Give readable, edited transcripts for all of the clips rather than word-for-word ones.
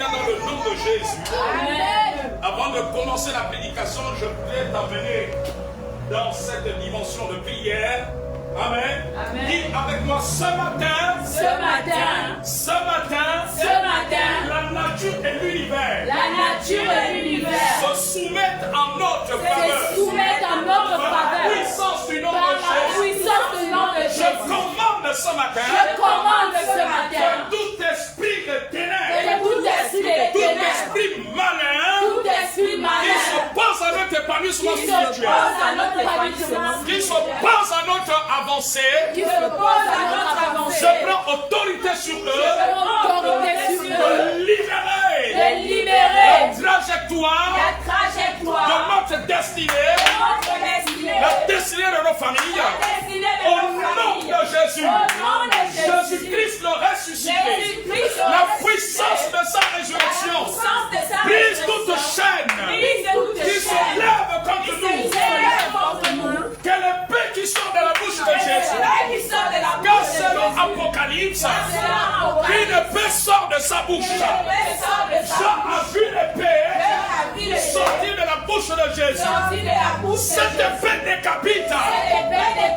Dans le nom de Jésus. Amen. Avant de commencer la prédication, je voudrais t'amener dans cette dimension de prière. Amen. Amen. Dis avec moi ce matin, la nature et l'univers se soumettent en notre faveur. Par la puissance du nom de Jésus. Je commande ce matin que tout esprit de ténèbres, tout esprit malin, qui s'oppose à notre épanouissement spirituel, qui s'oppose à notre avancée, je prends autorité sur eux, de libérer la trajectoire de notre destinée, la destinée de nos familles, au nom de Jésus. Jésus-Christ le ressuscité, la puissance de sa résurrection, brise toute chaîne qui se lève contre nous. Que l'épée qui sort de la bouche de Jésus, car selon Apocalypse, une épée sort de sa bouche. Jean a vu l'épée sortir de la bouche de Jésus. Cette épée décapite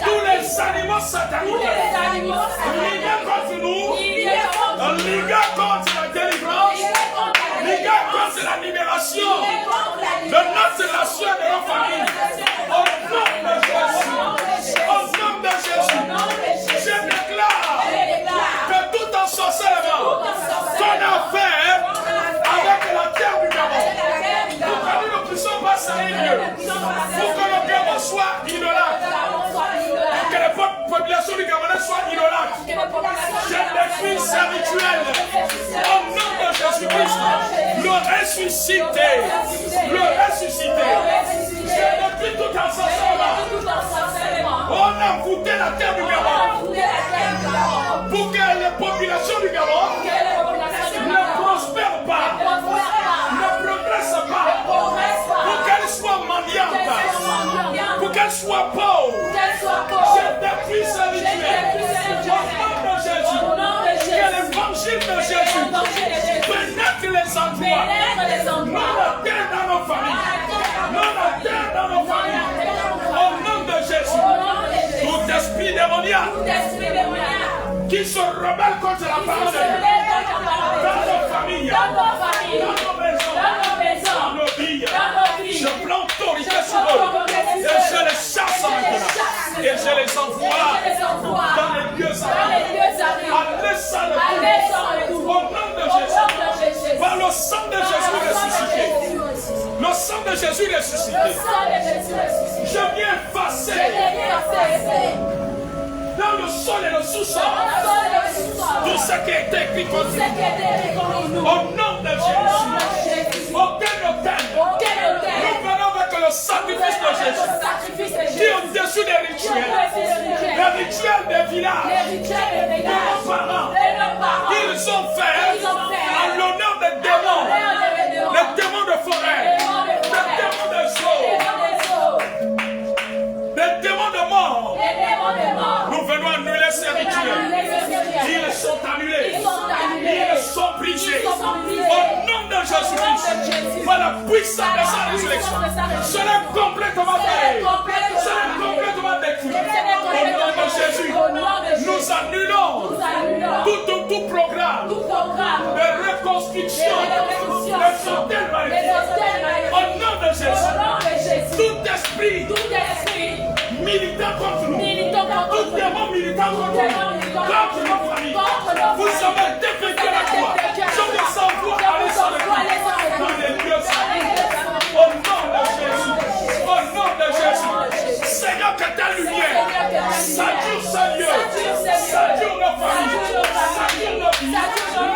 tous les animaux sataniques liés contre nous, liés contre la délivrance, liés contre la libération de notre nation et de nos familles. Au nom de Jésus, je déclare que tout ensorcellement qu'on a fait avec la terre du Gabon, pour que nous ne puissions pas s'aligner, pour que le Gabon soit idolâtre, pour que les populations du Gabon soient idolâtres, je détruis ces rituels au nom de Jésus-Christ, le ressuscité. Je détruis tout ensorcellement. On a voûté la terre du Gabon pour que les populations du Gabon ne prospèrent pas, ne progressent pas, pour qu'elles soient mendiantes, pour qu'elles soient pauvres. Je détruis ce rituel au nom de Jésus. Que l'évangile de Jésus pénètre les endroits, non la terre dans nos familles, au nom de Jésus. Tout esprit démoniaque qui se rebelle contre la parole de Dieu, dans nos familles, dans nos maisons, dans nos vies, je prends autorité sur eux et je les chasse maintenant et je les envoie dans les lieux arabes. Allez sans le coup, au nom de Jésus, par le sang de Jésus ressuscité. Le sang de Jésus ressuscité. Je viens effacer dans le sol et le sous-sol tout ce qui a été écrit contre nous. Au nom de Jésus. Aucun hôtel. Nous venons avec le sacrifice de Jésus qui est au-dessus des rituels. Les rituels des villages de nos parents. Ils ont fait en l'honneur des démons. Les démons de forêt. Les démons de eaux. Les démons de mort. Nous venons annuler ces rituels. Ils sont annulés. Ils sont brisés. Au nom de Jésus-Christ. Par la puissance de sa résurrection. Cela est complètement fait. Cela est complètement détruit. Au nom de Jésus. Nous annulons tout programme de reconstruction de hôtels maléfiques. Au nom de Jésus. Tout esprit militant contre nous, tout démon militant contre nous, contre nos familles, vous savez défecter la croix. Je vous envoie à l'essor de Dieu dans les lieux saints. Au nom de Jésus, au nom de Jésus, Seigneur, que ta lumière sature ce lieu, sature nos familles, sature nos vies,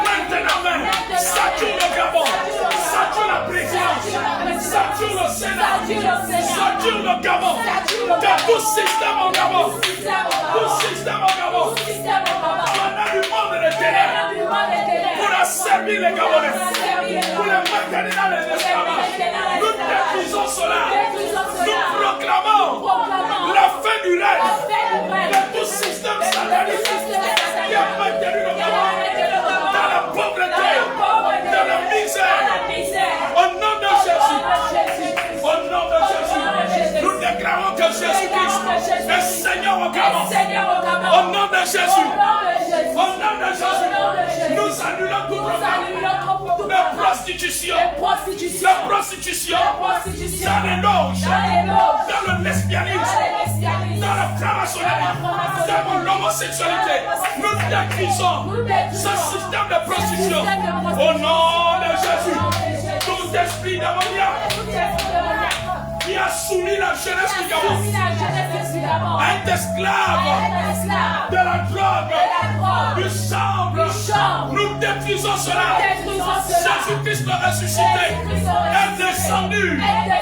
maintenant même, sature le Gabon, sature la présidence, sature le Sénat, sature le Gabon, que tout système au Gabon, tout système au Gabon, pendant du monde de ténèbres, pour servir les Gabonais, pour les maintenir dans les esclavages, nous détruisons cela, nous proclamons la fin du règne de tout système satanique qui a maintenu le Gabon dans la pauvreté, dans la misère. prostitution, la prostitution, dans les loges, dans le lesbianisme, dans la franc-maçonnerie, dans l'homosexualité. Nous détruisons ce système de prostitution au nom de Jésus. Tout esprit démoniaque qui a soumis la jeunesse du Gabon à être esclave de la drogue, du sang. Nous détruisons cela. Jésus-Christ le ressuscité est descendu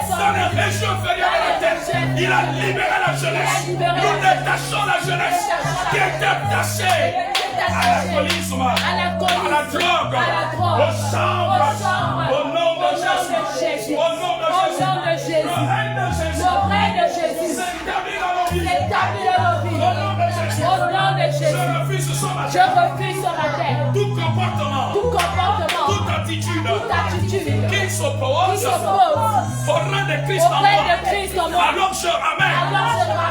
dans les régions inférieures de la terre. Il a libéré la jeunesse. Nous détachons la jeunesse qui est attachée à l'alcoolisme, à la drogue, au sang, au nom de Jésus. Au nom de Jésus. Le règne de Jésus s'établit dans nos vies. Au nom de Jésus. Je refuse sur la terre tout comportement, toute attitude qui s'oppose au règne de Christ en moi. Alors je ramène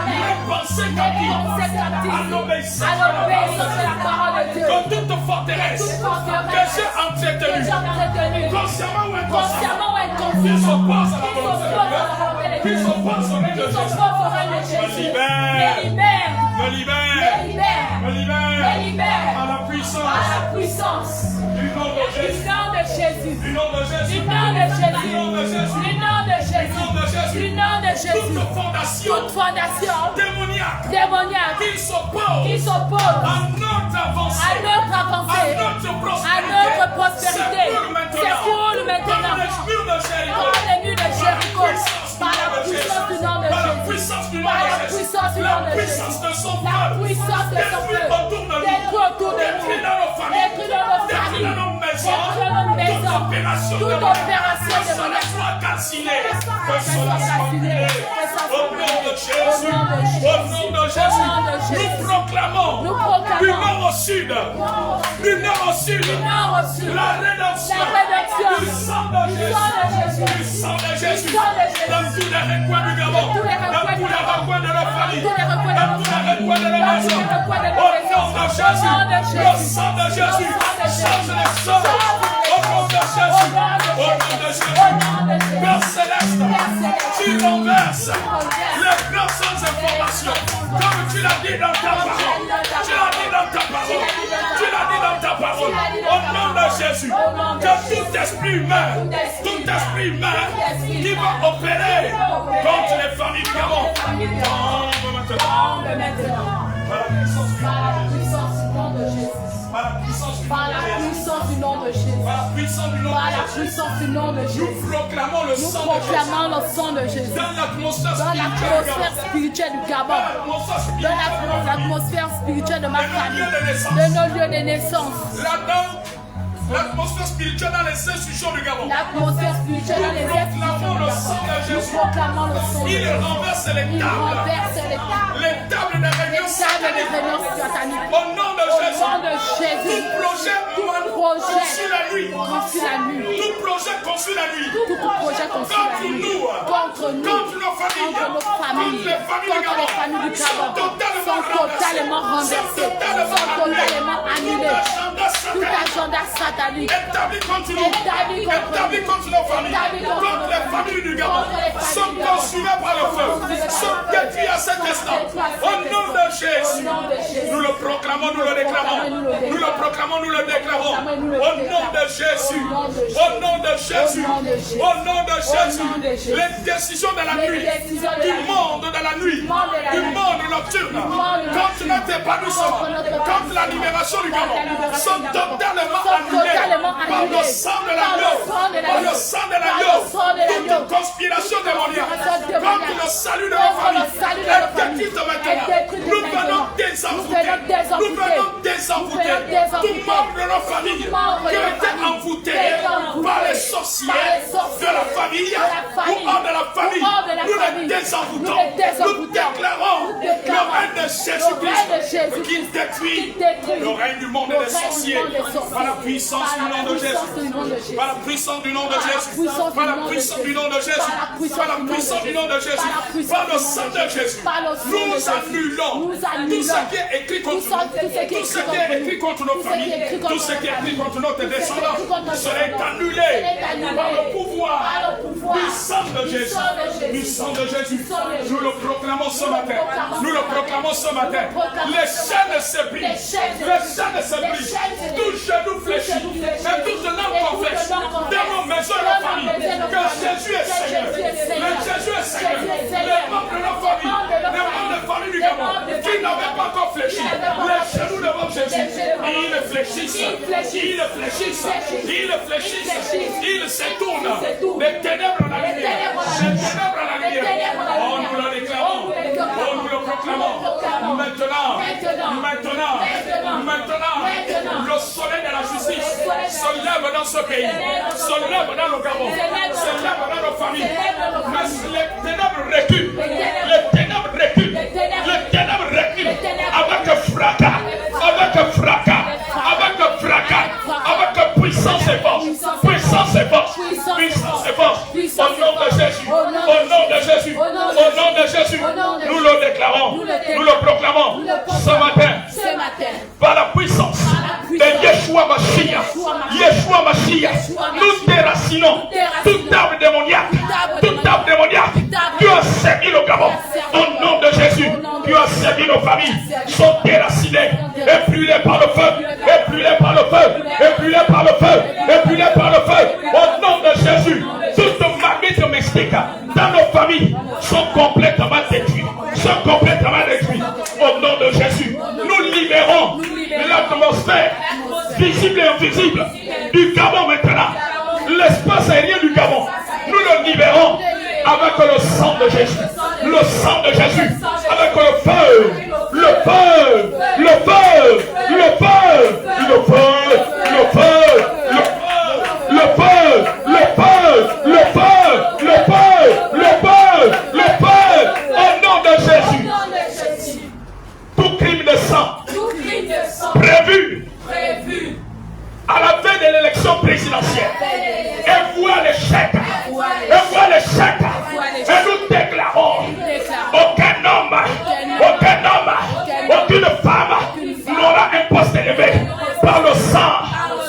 mes pensées captives à l'obéissance de la parole de Dieu. Que toute forteresse que j'ai entretenue, consciemment ou inconsciemment, qui s'oppose à la volonté de Dieu, qui s'oppose au règne de Jésus, me libère à la puissance du nom de Jésus. Toute fondation démoniaque qui s'oppose à notre avancée, à notre prospérité, s'effondre maintenant comme les murs de Jéricho, par la puissance du nom de Jésus, par la puissance du nom de Jésus, la puissance de son peuple, détruit autour de nous, détruit dans nos familles, détruit dans nos maisons, toute opération de mon soit calcinée, que cela soit annulé. Au nom de Jésus, nous proclamons du nord au sud, la rédemption du sang de Jésus, dans tous les recoins du Gabon, dans tous les recoins de la famille, dans tous les recoins de la maison. Au nom de Jésus, le sang de Jésus change les sorts. Au nom de Jésus, Père Céleste, tu renverses les grandes informations, comme tu l'as dit dans ta parole. Au nom de Jésus, que tout esprit humain qui va opérer contre les familles du Gabon tombe maintenant. Par la puissance du nom de Jésus. Par la puissance du nom de Jésus. Nous proclamons le sang de Jésus. Dans l'atmosphère spirituelle du Gabon. Dans l'atmosphère spirituelle de ma famille. De nos lieux de naissance. L'atmosphère spirituelle dans les institutions du Gabon. L'atmosphère spirituelle dans les institutions du Gabon. Nous proclamons le sang de Jésus. Il renverse les tables. Les tables de réunion satanique. Au nom de Jésus. Tout projet conçu la nuit. Tout projet conçu la nuit. Contre nous. Contre nos familles. Contre les familles du Gabon. Sont totalement renversés. Sont totalement annulés. Tout agenda satanique établi contre nos familles, contre les familles du Gabon, sont consumés par le feu, sont détruits à cet instant. Au nom de Jésus, nous le proclamons, nous le déclarons. Nous le proclamons, nous le déclarons. Au nom de Jésus, au nom de Jésus, au nom de Jésus, les décisions de la nuit, du monde de la nuit, du monde nocturne, contre notre épanouissement, contre la libération du Gabon, sont totalement annulés par le sang de l'agneau, toute conspiration démoniaque contre le salut de la famille est détruite maintenant. Nous venons désenvoûter tout membre de nos familles qui ont été envoûtés par les sorciers de la famille ou hors de la famille. Nous les désenvoûtons. Nous déclarons le règne de Jésus-Christ qui détruit le règne du monde et des sorciers par la puissance du nom de Jésus. Par la puissance du nom de Jésus. Par la puissance du nom de Jésus. Par la puissance du nom de Jésus. Par le sang de Jésus. Nous annulons tout ce qui est écrit contre nous. Tout ce qui est écrit contre nos familles. Tout ce qui est écrit contre notre descendance serait annulé Jésus. Du sang de Jésus. Nous le proclamons ce matin. Nous le proclamons ce matin. Les chaînes se brisent. Les chaînes se brisent. Tout genou fléchit. Et toute langue confesse. Dans nos maisons et nos familles. Que Jésus est Seigneur. Le Jésus est Seigneur. Les membres de nos familles. Les membres de la famille du Gabon. Qui n'avaient pas encore fléchi. Les genoux devant Jésus. Ils fléchissent. Ils fléchissent. Ils fléchissent. Ils se tournent. Les ténèbres à la lumière. Les ténèbres à la lumière. Oh, nous le déclarons. Oh, nous le proclamons. Maintenant. Le soleil de la justice se lève dans ce pays. Se lève dans le Gabon. Se lève dans nos familles. Mais les ténèbres reculent. Les ténèbres reculent. Les ténèbres reculent. Avec fracas. Avec fracas. Avec fracas. Avec puissance et force. Puissance et force. Puissance et force. Au nom de Jésus. Au nom de Jésus. Au nom de Jésus. Nous le déclarons. Nous le proclamons. Ce matin. Par la puissance de Yeshua Mashiach. Yeshua Mashiach. Nous déracinons tout arbre démoniaque. Tout arbre démoniaque. Tu as servi le Gabon. Au nom de Jésus. Tu as servi nos familles. Sont déracinées. Épulées par le feu. Épulées par le feu. Épulées par le feu. Épulées par le feu. Au nom de Jésus. Toute magie domestique dans nos familles sont complètement détruites. Sont complètement détruites. Au nom de Jésus. Nous libérons l'atmosphère visible et invisible du Gabon maintenant. L'espace aérien du Gabon. Nous le libérons avec le sang de Jésus. Le sang de Jésus. Avec le feu. Le feu. Le feu. Le feu. Le feu. Le feu. Le feu. Le feu. Le feu. Le feu. Le feu. Le feu. Au nom de Jésus. Tout crime de sang prévu à la fin de l'élection présidentielle et voit l'échec et nous déclarons aucun homme, aucune femme n'aura un poste élevé par le sang.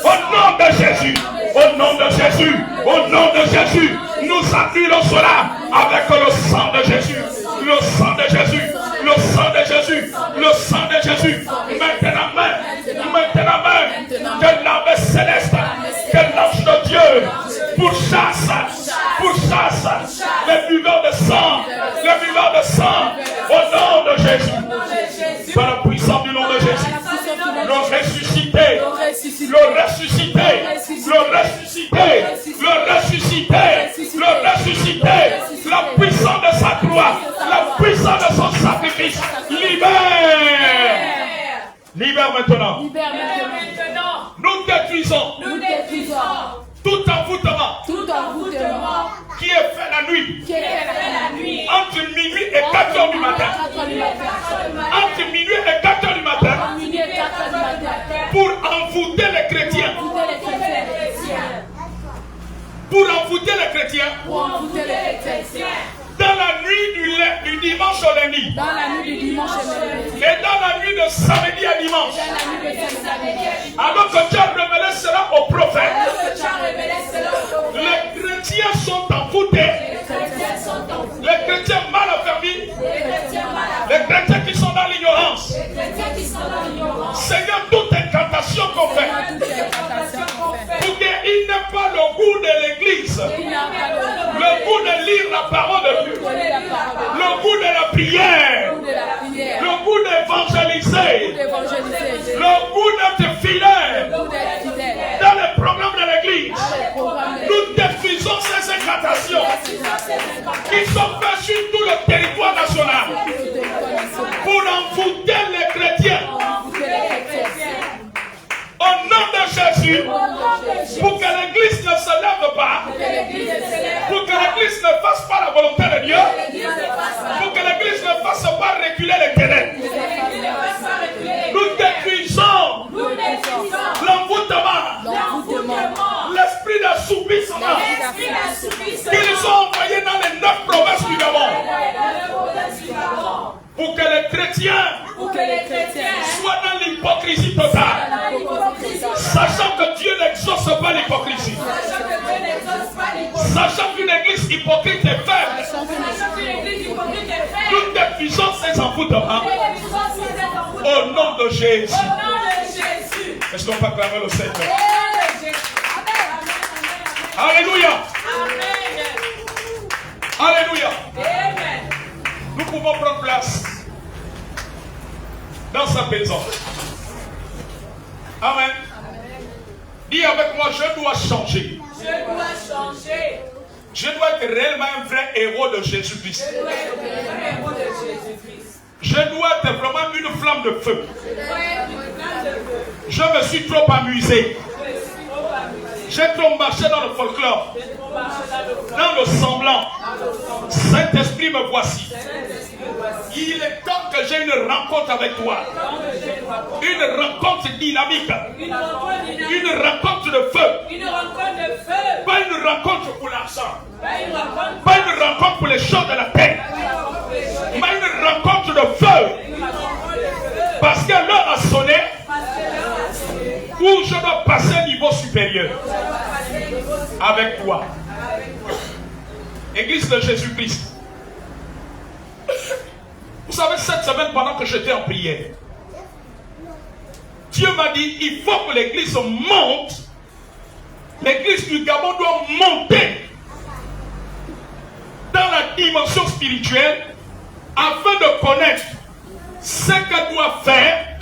Au nom de Jésus, au nom de Jésus, au nom de Jésus, nous annulons cela avec le sang de Jésus, le sang de Jésus, le sang de Jésus, le sang de Jésus. Maintenant même, que l'âme céleste, que l'ange de Dieu pourchasse les buveurs de sang, au nom de Jésus, par la puissance du nom de Jésus, le ressuscité, la puissance de sa croix, la puissance de son sacrifice, libère maintenant. Nous détruisons tout envoûtement qui est fait la nuit, entre minuit et 4 heures du matin, entre minuit et 4 heures du matin, pour envoûter les chrétiens, dans la nuit du dimanche au lundi, et dans la nuit de samedi à dimanche, alors que Dieu a révélé cela aux prophètes, les chrétiens sont envoûtés, les chrétiens mal affermis, les chrétiens qui sont dans l'ignorance. Seigneur, toute incantation qu'on fait, pour qu'il n'ait pas le goût de l'église, le goût de lire la parole de Dieu, le goût de la prière, le goût d'évangéliser, le goût d'être fidèle dans les programmes de l'église. Nous défisons ces incantations qui sont faites sur tout le territoire national pour envoûter les chrétiens. Au nom de Jésus, pour que l'église ne se lève pas, pour que l'église ne fasse pas la volonté de Dieu, pour que l'église ne fasse pas reculer les ténèbres. Nous détruisons l'envoûtement, l'esprit d'assoupissement qu'ils ont envoyé dans les 9 provinces du Gabon. Pour que les chrétiens soient dans l'hypocrisie totale, sachant que Dieu n'exauce pas l'hypocrisie, sachant qu'une église hypocrite est faite puissance est en vous demain. Au nom de Jésus. Est-ce qu'on peut acclamer le Seigneur? Alléluia. Alléluia. Nous pouvons prendre place dans sa présence. Amen. Dis avec moi, je dois changer. Je dois changer. Je dois être réellement un vrai héros de Jésus-Christ. Je dois être vraiment une flamme de feu. Je me suis trop amusé. J'ai trop marché dans le folklore, dans le semblant. Saint-Esprit, me voici. Il est temps que j'ai une rencontre avec toi. Une rencontre dynamique. Une rencontre de feu. Pas une rencontre pour l'argent. Pas une rencontre pour les choses de la terre. Mais une rencontre de feu. Parce que l'heure a sonné où je dois passer au niveau supérieur avec toi. Église de Jésus-Christ. Vous savez, cette semaine, pendant que j'étais en prière, Dieu m'a dit, il faut que l'église monte. L'église du Gabon doit monter dans la dimension spirituelle afin de connaître ce qu'elle doit faire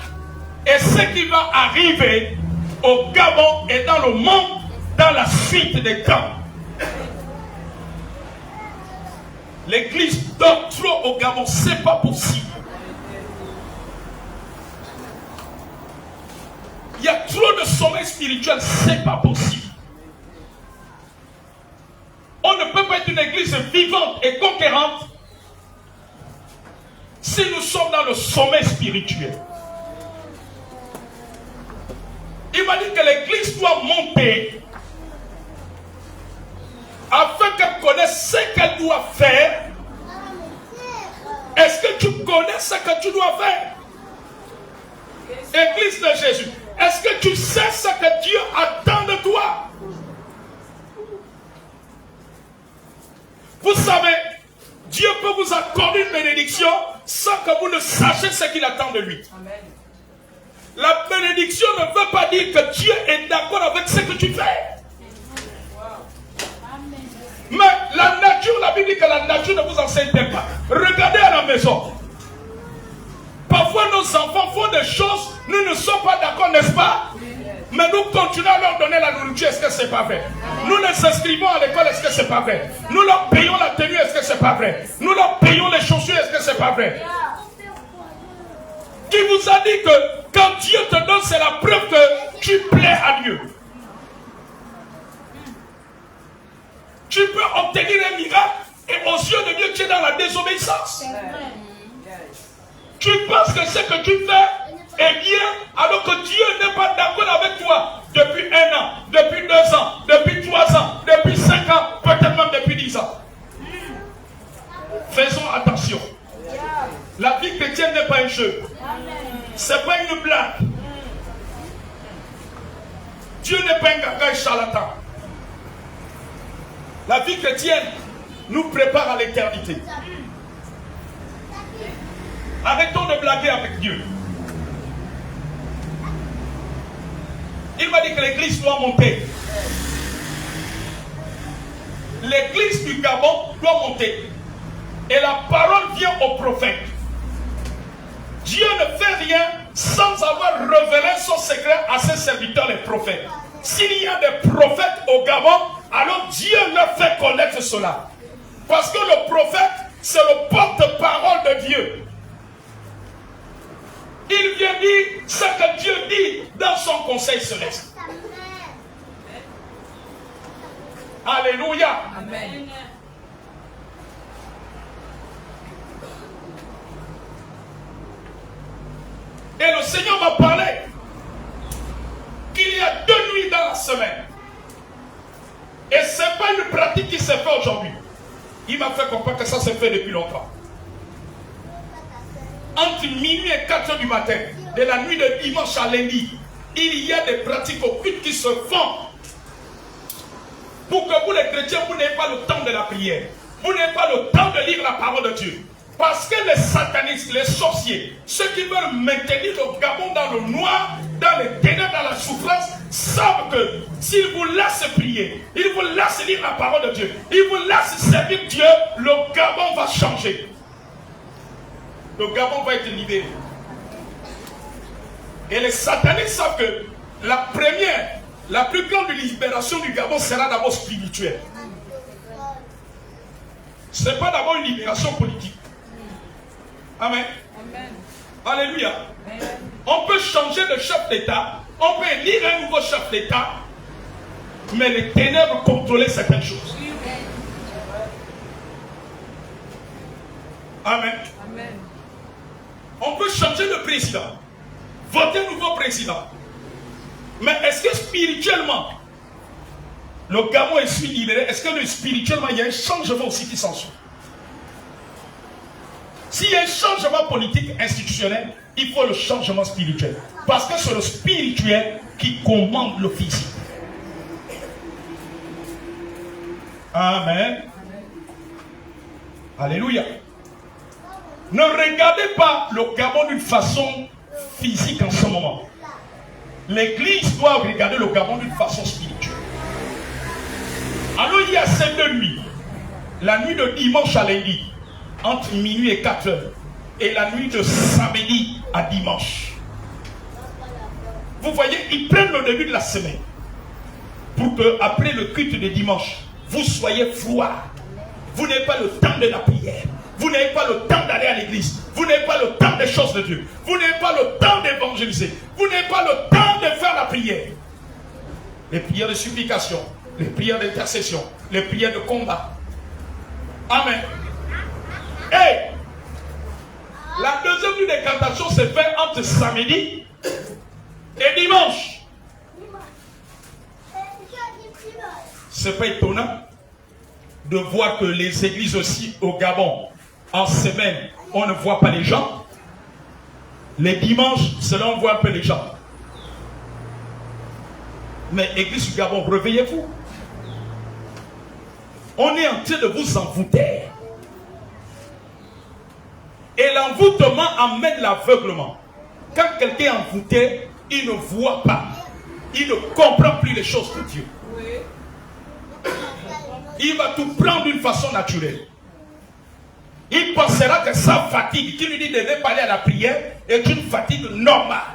et ce qui va arriver au Gabon et dans le monde dans la suite des temps. L'église dort trop au Gabon, c'est pas possible. Il y a trop de sommeil spirituel, c'est pas possible. On ne peut pas être une église vivante et conquérante si nous sommes dans le sommeil spirituel. Il m'a dit que l'église doit monter afin qu'elle connaisse ce qu'elle doit faire. Est-ce que tu connais ce que tu dois faire? Église de Jésus, est-ce que tu sais ce que Dieu attend de toi? Vous savez, Dieu peut vous accorder une bénédiction sans que vous ne sachiez ce qu'il attend de lui. Amen. La bénédiction ne veut pas dire que Dieu est d'accord avec ce que tu fais. Mais la nature, la Bible dit que la nature ne vous enseigne pas. Regardez à la maison. Parfois nos enfants font des choses, nous ne sommes pas d'accord, n'est-ce pas? Mais nous continuons à leur donner la nourriture, est-ce que c'est pas vrai? Nous les inscrivons à l'école, est-ce que c'est pas vrai? Nous leur payons la tenue, est-ce que c'est pas vrai? Nous leur payons les chaussures, est-ce que c'est pas vrai? Qui vous a dit que quand Dieu te donne, c'est la preuve que tu plais à Dieu? Tu peux obtenir un miracle et aux yeux de Dieu, tu es dans la désobéissance. Tu penses que ce que tu fais est bien alors que Dieu n'est pas d'accord avec toi depuis 1 an, depuis 2 ans, depuis 3 ans, depuis 5 ans, peut-être même depuis 10 ans. Faisons attention. La vie chrétienne n'est pas un jeu. Ce n'est pas une blague. Dieu n'est pas un gaga et charlatan. La vie chrétienne nous prépare à l'éternité. Arrêtons de blaguer avec Dieu. Il m'a dit que l'église doit monter. L'église du Gabon doit monter. Et la parole vient au prophète. Dieu ne fait rien sans avoir révélé son secret à ses serviteurs les prophètes. S'il y a des prophètes au Gabon, alors Dieu leur fait connaître cela. Parce que le prophète, c'est le porte-parole de Dieu. Il vient dire ce que Dieu dit dans son conseil céleste. Alléluia. Amen. Et le Seigneur m'a parlé qu'il y a 2 nuits dans la semaine. Et ce n'est pas une pratique qui s'est faite aujourd'hui. Il m'a fait comprendre que ça s'est fait depuis longtemps. Entre minuit et 4 heures du matin, de la nuit de dimanche à lundi, il y a des pratiques occultes qui se font pour que vous les chrétiens, vous n'ayez pas le temps de la prière. Vous n'ayez pas le temps de lire la parole de Dieu. Parce que les satanistes, les sorciers, ceux qui veulent maintenir le Gabon dans le noir, dans les ténèbres, dans la souffrance, savent que s'ils vous laissent prier, ils vous laissent lire la parole de Dieu, ils vous laissent servir Dieu, le Gabon va changer. Le Gabon va être libéré. Et les satanistes savent que la première, la plus grande libération du Gabon sera d'abord spirituelle. Ce n'est pas d'abord une libération politique. Amen. Amen. Alléluia. Amen. On peut changer de chef d'État, on peut élire un nouveau chef d'État, mais les ténèbres contrôlent certaines choses. Amen. Amen. On peut changer de président, voter un nouveau président. Mais est-ce que spirituellement, le Gabon est libéré? Est-ce que spirituellement, il y a un changement aussi qui s'ensuit? S'il y a un changement politique institutionnel, il faut le changement spirituel. Parce que c'est le spirituel qui commande le physique. Amen. Alléluia. Ne regardez pas le Gabon d'une façon physique en ce moment. L'Église doit regarder le Gabon d'une façon spirituelle. Alors il y a ces 2 nuits. La nuit de dimanche à lundi, entre minuit et 4 heures. Et la nuit de samedi à dimanche. Vous voyez, ils prennent le début de la semaine. Pour que, après le culte de dimanche, vous soyez froid. Vous n'avez pas le temps de la prière. Vous n'avez pas le temps d'aller à l'église. Vous n'avez pas le temps des choses de Dieu. Vous n'avez pas le temps d'évangéliser. Vous n'avez pas le temps de faire la prière. Les prières de supplication, les prières d'intercession, les prières de combat. Amen. Et la deuxième nuit d'incantation se fait entre samedi et dimanche. C'est pas étonnant de voir que les églises aussi au Gabon, en semaine, on ne voit pas les gens. Les dimanches, cela on voit un peu les gens. Mais église du Gabon, réveillez-vous. On est en train de vous envoûter. Et l'envoûtement amène l'aveuglement. Quand quelqu'un est envoûté, il ne voit pas. Il ne comprend plus les choses de Dieu. Il va tout prendre d'une façon naturelle. Il pensera que sa fatigue, qui lui dit de ne pas aller à la prière, est une fatigue normale.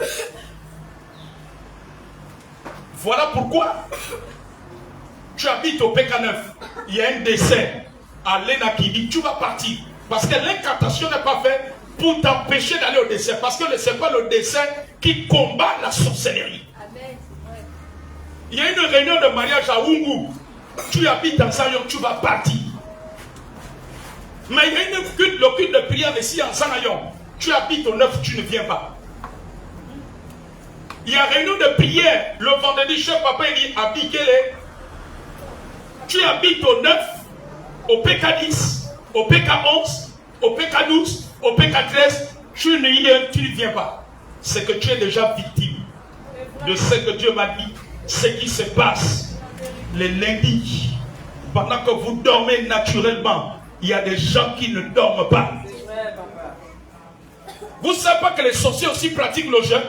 Voilà pourquoi tu habites au PK9. Il y a un décès à Lena qui dit tu vas partir. Parce que l'incantation n'est pas faite pour t'empêcher d'aller au décès. Parce que ce n'est pas le décès qui combat la sorcellerie. Il y a une réunion de mariage à Wungu. Tu habites dans Zion, tu vas partir. Mais il y a le culte de prière ici en Sanayon. Tu habites au 9, tu ne viens pas. Il y a réunion de prière le vendredi, chef papa il dit à Bikele. Tu habites au 9, au PK10, au PK11, au PK12, au PK13. Tu ne viens pas. C'est que tu es déjà victime de ce que Dieu m'a dit. Ce qui se passe les lundis, pendant que vous dormez naturellement, il y a des gens qui ne dorment pas. Vous ne savez pas que les sorciers aussi pratiquent le jeûne?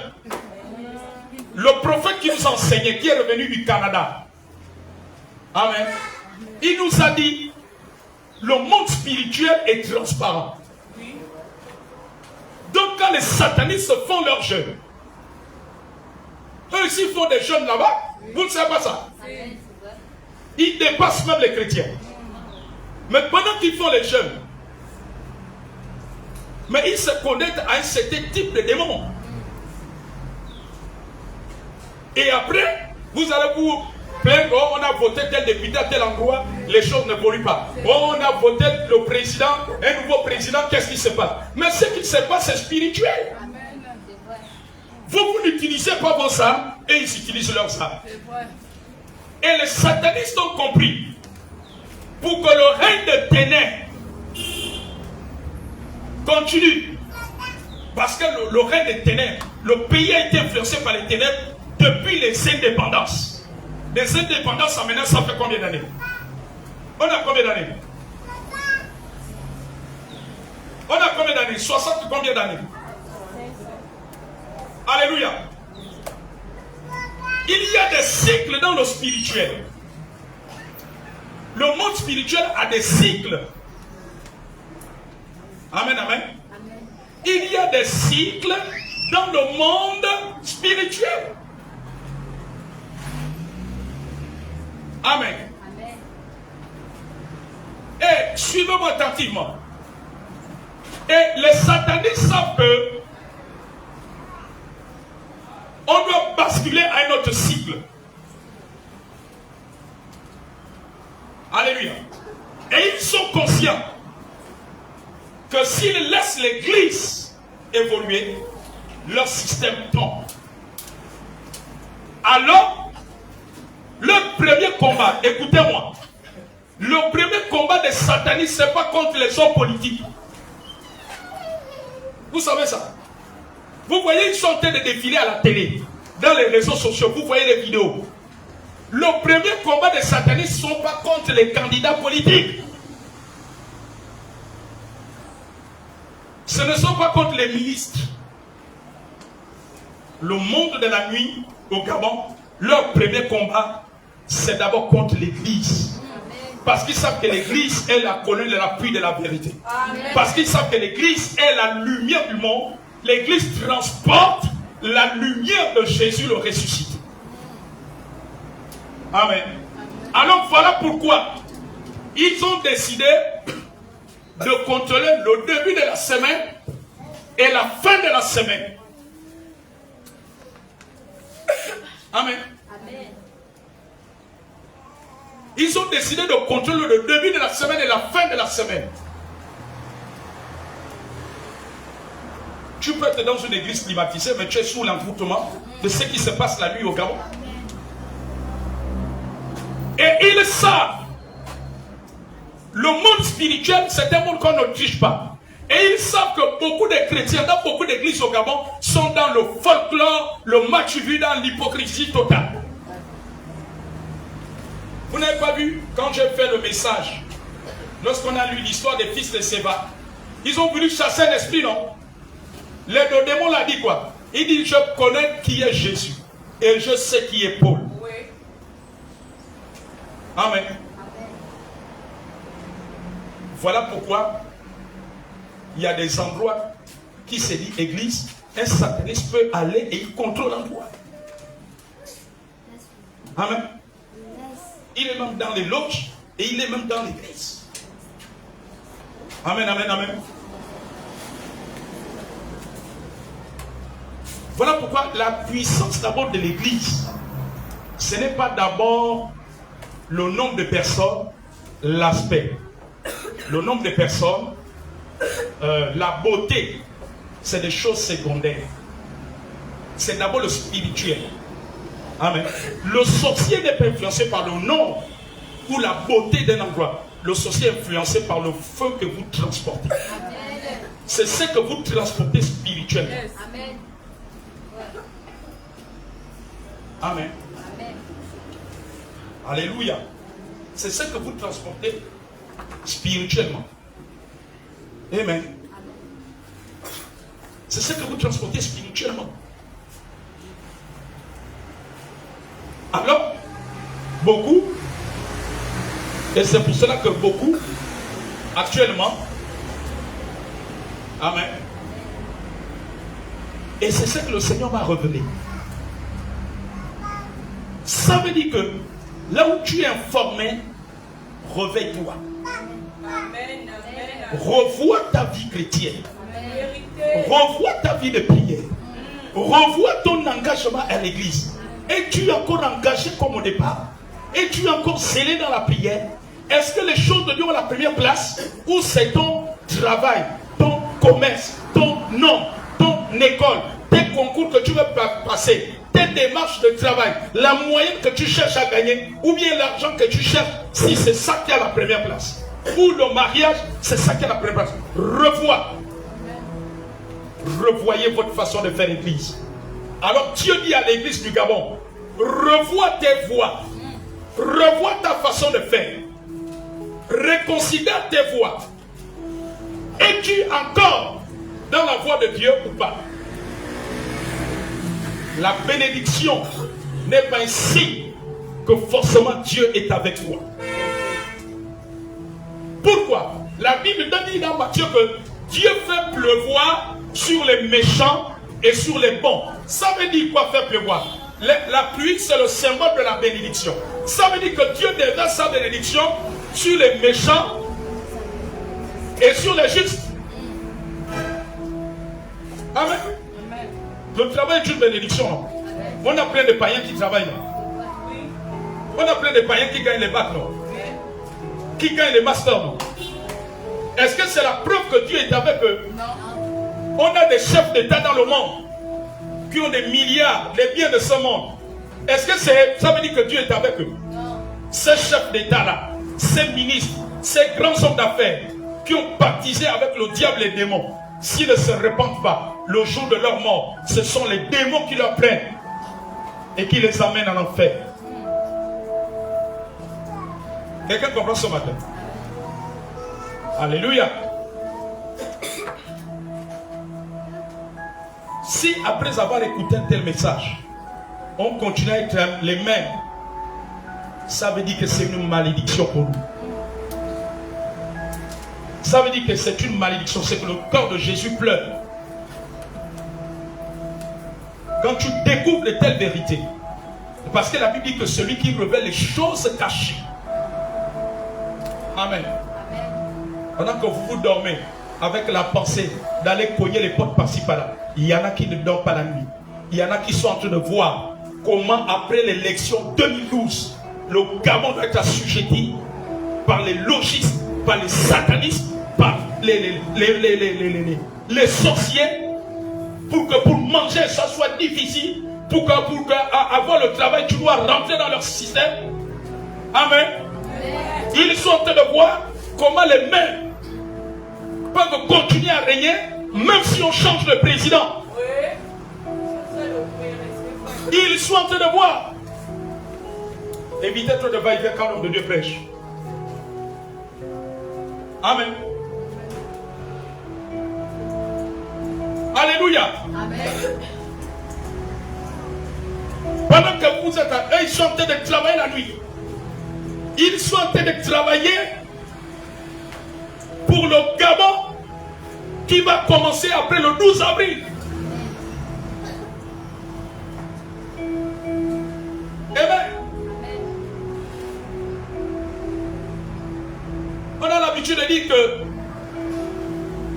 Le prophète qui nous enseignait, qui est revenu du Canada, amen, il nous a dit, le monde spirituel est transparent. Donc quand les satanistes font leur jeûne, eux aussi font des jeûnes là-bas, vous ne savez pas ça? Ils dépassent même les chrétiens. Mais pendant qu'ils font les jeûnes, mais ils se connectent à un certain type de démon. Et après, vous allez vous plaindre, oh, on a voté tel député à tel endroit, les choses ne évoluent pas. Oh, on a voté le président, un nouveau président, qu'est-ce qui se passe? Mais ce qui se passe, c'est spirituel. Vous n'utilisez pas vos âmes et ils utilisent leurs âmes. Et les satanistes ont compris, pour que le règne de ténèbres continue, parce que le règne des ténèbres, le pays a été influencé par les ténèbres depuis les indépendances. Les indépendances en maintenant, ça fait combien d'années? On a combien d'années? On a combien d'années? 60 combien d'années? Alléluia. Il y a des cycles dans le spirituel. Le monde spirituel a des cycles. Amen, amen. Il y a des cycles dans le monde spirituel. Amen. Et suivez-moi attentivement. Et les satanistes savent que on doit basculer à un autre cycle. Alléluia. Et ils sont conscients que s'ils laissent l'église évoluer, leur système tombe. Alors, le premier combat, écoutez-moi, le premier combat des satanistes, ce n'est pas contre les hommes politiques. Vous savez ça? Vous voyez, ils sont en train de défiler à la télé, dans les réseaux sociaux, vous voyez les vidéos. Le premier combat des satanistes ne sont pas contre les candidats politiques. Ce ne sont pas contre les ministres. Le monde de la nuit au Gabon, leur premier combat, c'est d'abord contre l'église. Parce qu'ils savent que l'église est la colonne de l'appui de la vérité. Amen. Parce qu'ils savent que l'église est la lumière du monde. L'église transporte la lumière de Jésus le ressuscité. Amen. Alors voilà pourquoi ils ont décidé de contrôler le début de la semaine et la fin de la semaine. Amen. Amen. Ils ont décidé de contrôler le début de la semaine et la fin de la semaine. Tu peux être dans une église climatisée, mais tu es sous l'envoûtement de ce qui se passe la nuit au Gabon. Et ils savent, le monde spirituel, c'est un monde qu'on ne triche pas. Et ils savent que beaucoup de chrétiens, dans beaucoup d'églises au Gabon, sont dans le folklore, le match vu, dans l'hypocrisie totale. Vous n'avez pas vu, quand j'ai fait le message, lorsqu'on a lu l'histoire des fils de Séba, ils ont voulu chasser l'esprit, non? Le démon l'a dit quoi? Il dit, je connais qui est Jésus et je sais qui est Paul. Oui. Amen. Voilà pourquoi il y a des endroits qui se dit église, un sataniste peut aller et il contrôle l'endroit. Amen. Il est même dans les loges et il est même dans l'église. Amen, amen, amen. Voilà pourquoi la puissance d'abord de l'église, ce n'est pas d'abord le nombre de personnes, l'aspect. Le nombre de personnes, la beauté, c'est des choses secondaires. C'est d'abord le spirituel. Amen. Le sorcier n'est pas influencé par le nom ou la beauté d'un endroit. Le sorcier est influencé par le feu que vous transportez. C'est ce que vous transportez spirituellement. Amen. Amen. Amen. Alléluia. C'est ce que vous transportez spirituellement. Amen. C'est ce que vous transportez spirituellement. Alors, beaucoup, et c'est pour cela que beaucoup, actuellement, amen, et c'est ce que le Seigneur m'a révélé. Ça veut dire que là où tu es informé, réveille-toi. Revois ta vie chrétienne. Revois ta vie de prière. Revois ton engagement à l'église. Et tu es encore engagé comme au départ. Et tu es encore scellé dans la prière. Est-ce que les choses de Dieu ont la première place? Ou c'est ton travail, ton commerce, ton nom, ton école, tes concours que tu veux passer, tes démarches de travail, la moyenne que tu cherches à gagner, ou bien l'argent que tu cherches, si c'est ça qui a la première place? Ou le mariage, c'est ça qui a la première place? Revois. Revoyez votre façon de faire l'église. Alors Dieu dit à l'église du Gabon, revois tes voies, revois ta façon de faire, reconsidère tes voies Es-tu encore dans la voie de Dieu ou pas? La bénédiction n'est pas un signe que forcément Dieu est avec toi. Pourquoi? La Bible dit dans Matthieu que Dieu fait pleuvoir sur les méchants et sur les bons. Ça veut dire quoi faire pleuvoir? La pluie, c'est le symbole de la bénédiction. Ça veut dire que Dieu déverse sa bénédiction sur les méchants et sur les justes. Amen. Le travail est une bénédiction. Non? On a plein de païens qui travaillent. Non? On a plein de païens qui gagnent les bacs. Non? Qui gagnent les masters. Non? Est-ce que c'est la preuve que Dieu est avec eux? Non. On a des chefs d'État dans le monde qui ont des milliards, des biens de ce monde. Est-ce que ça veut dire que Dieu est avec eux? Non. Ces chefs d'État-là, ces ministres, ces grands hommes d'affaires qui ont baptisé avec le diable et les démons, s'ils ne se répandent pas, le jour de leur mort, ce sont les démons qui leur prennent et qui les amènent en enfer. Quelqu'un comprend ce matin? Alléluia. Si après avoir écouté un tel message, on continue à être les mêmes, ça veut dire que c'est une malédiction pour nous. Ça veut dire que c'est une malédiction, c'est que le corps de Jésus pleure. Quand tu découvres de telles vérités, parce que la Bible dit que celui qui révèle les choses cachées. Amen. Pendant que vous dormez avec la pensée d'aller cogner les portes par-ci par-là, il y en a qui ne dorment pas la nuit. Il y en a qui sont en train de voir comment après l'élection 2012, le Gabon doit être assujetti par les logistes, par les satanistes, par les sorciers, pour que pour manger ça soit difficile, pour avoir le travail, tu dois rentrer dans leur système. Amen. Ils sont en train de voir comment les mêmes peuvent continuer à régner, même si on change le président. Ils sont en train de voir. Évitez trop de va-et-vient quand l'homme de Dieu prêche. Amen. Alléluia. Amen. Pendant que vous êtes ils sont en train de travailler la nuit. Ils sont en train de travailler pour le Gabon qui va commencer après le 12 avril. Amen. On a l'habitude de dire que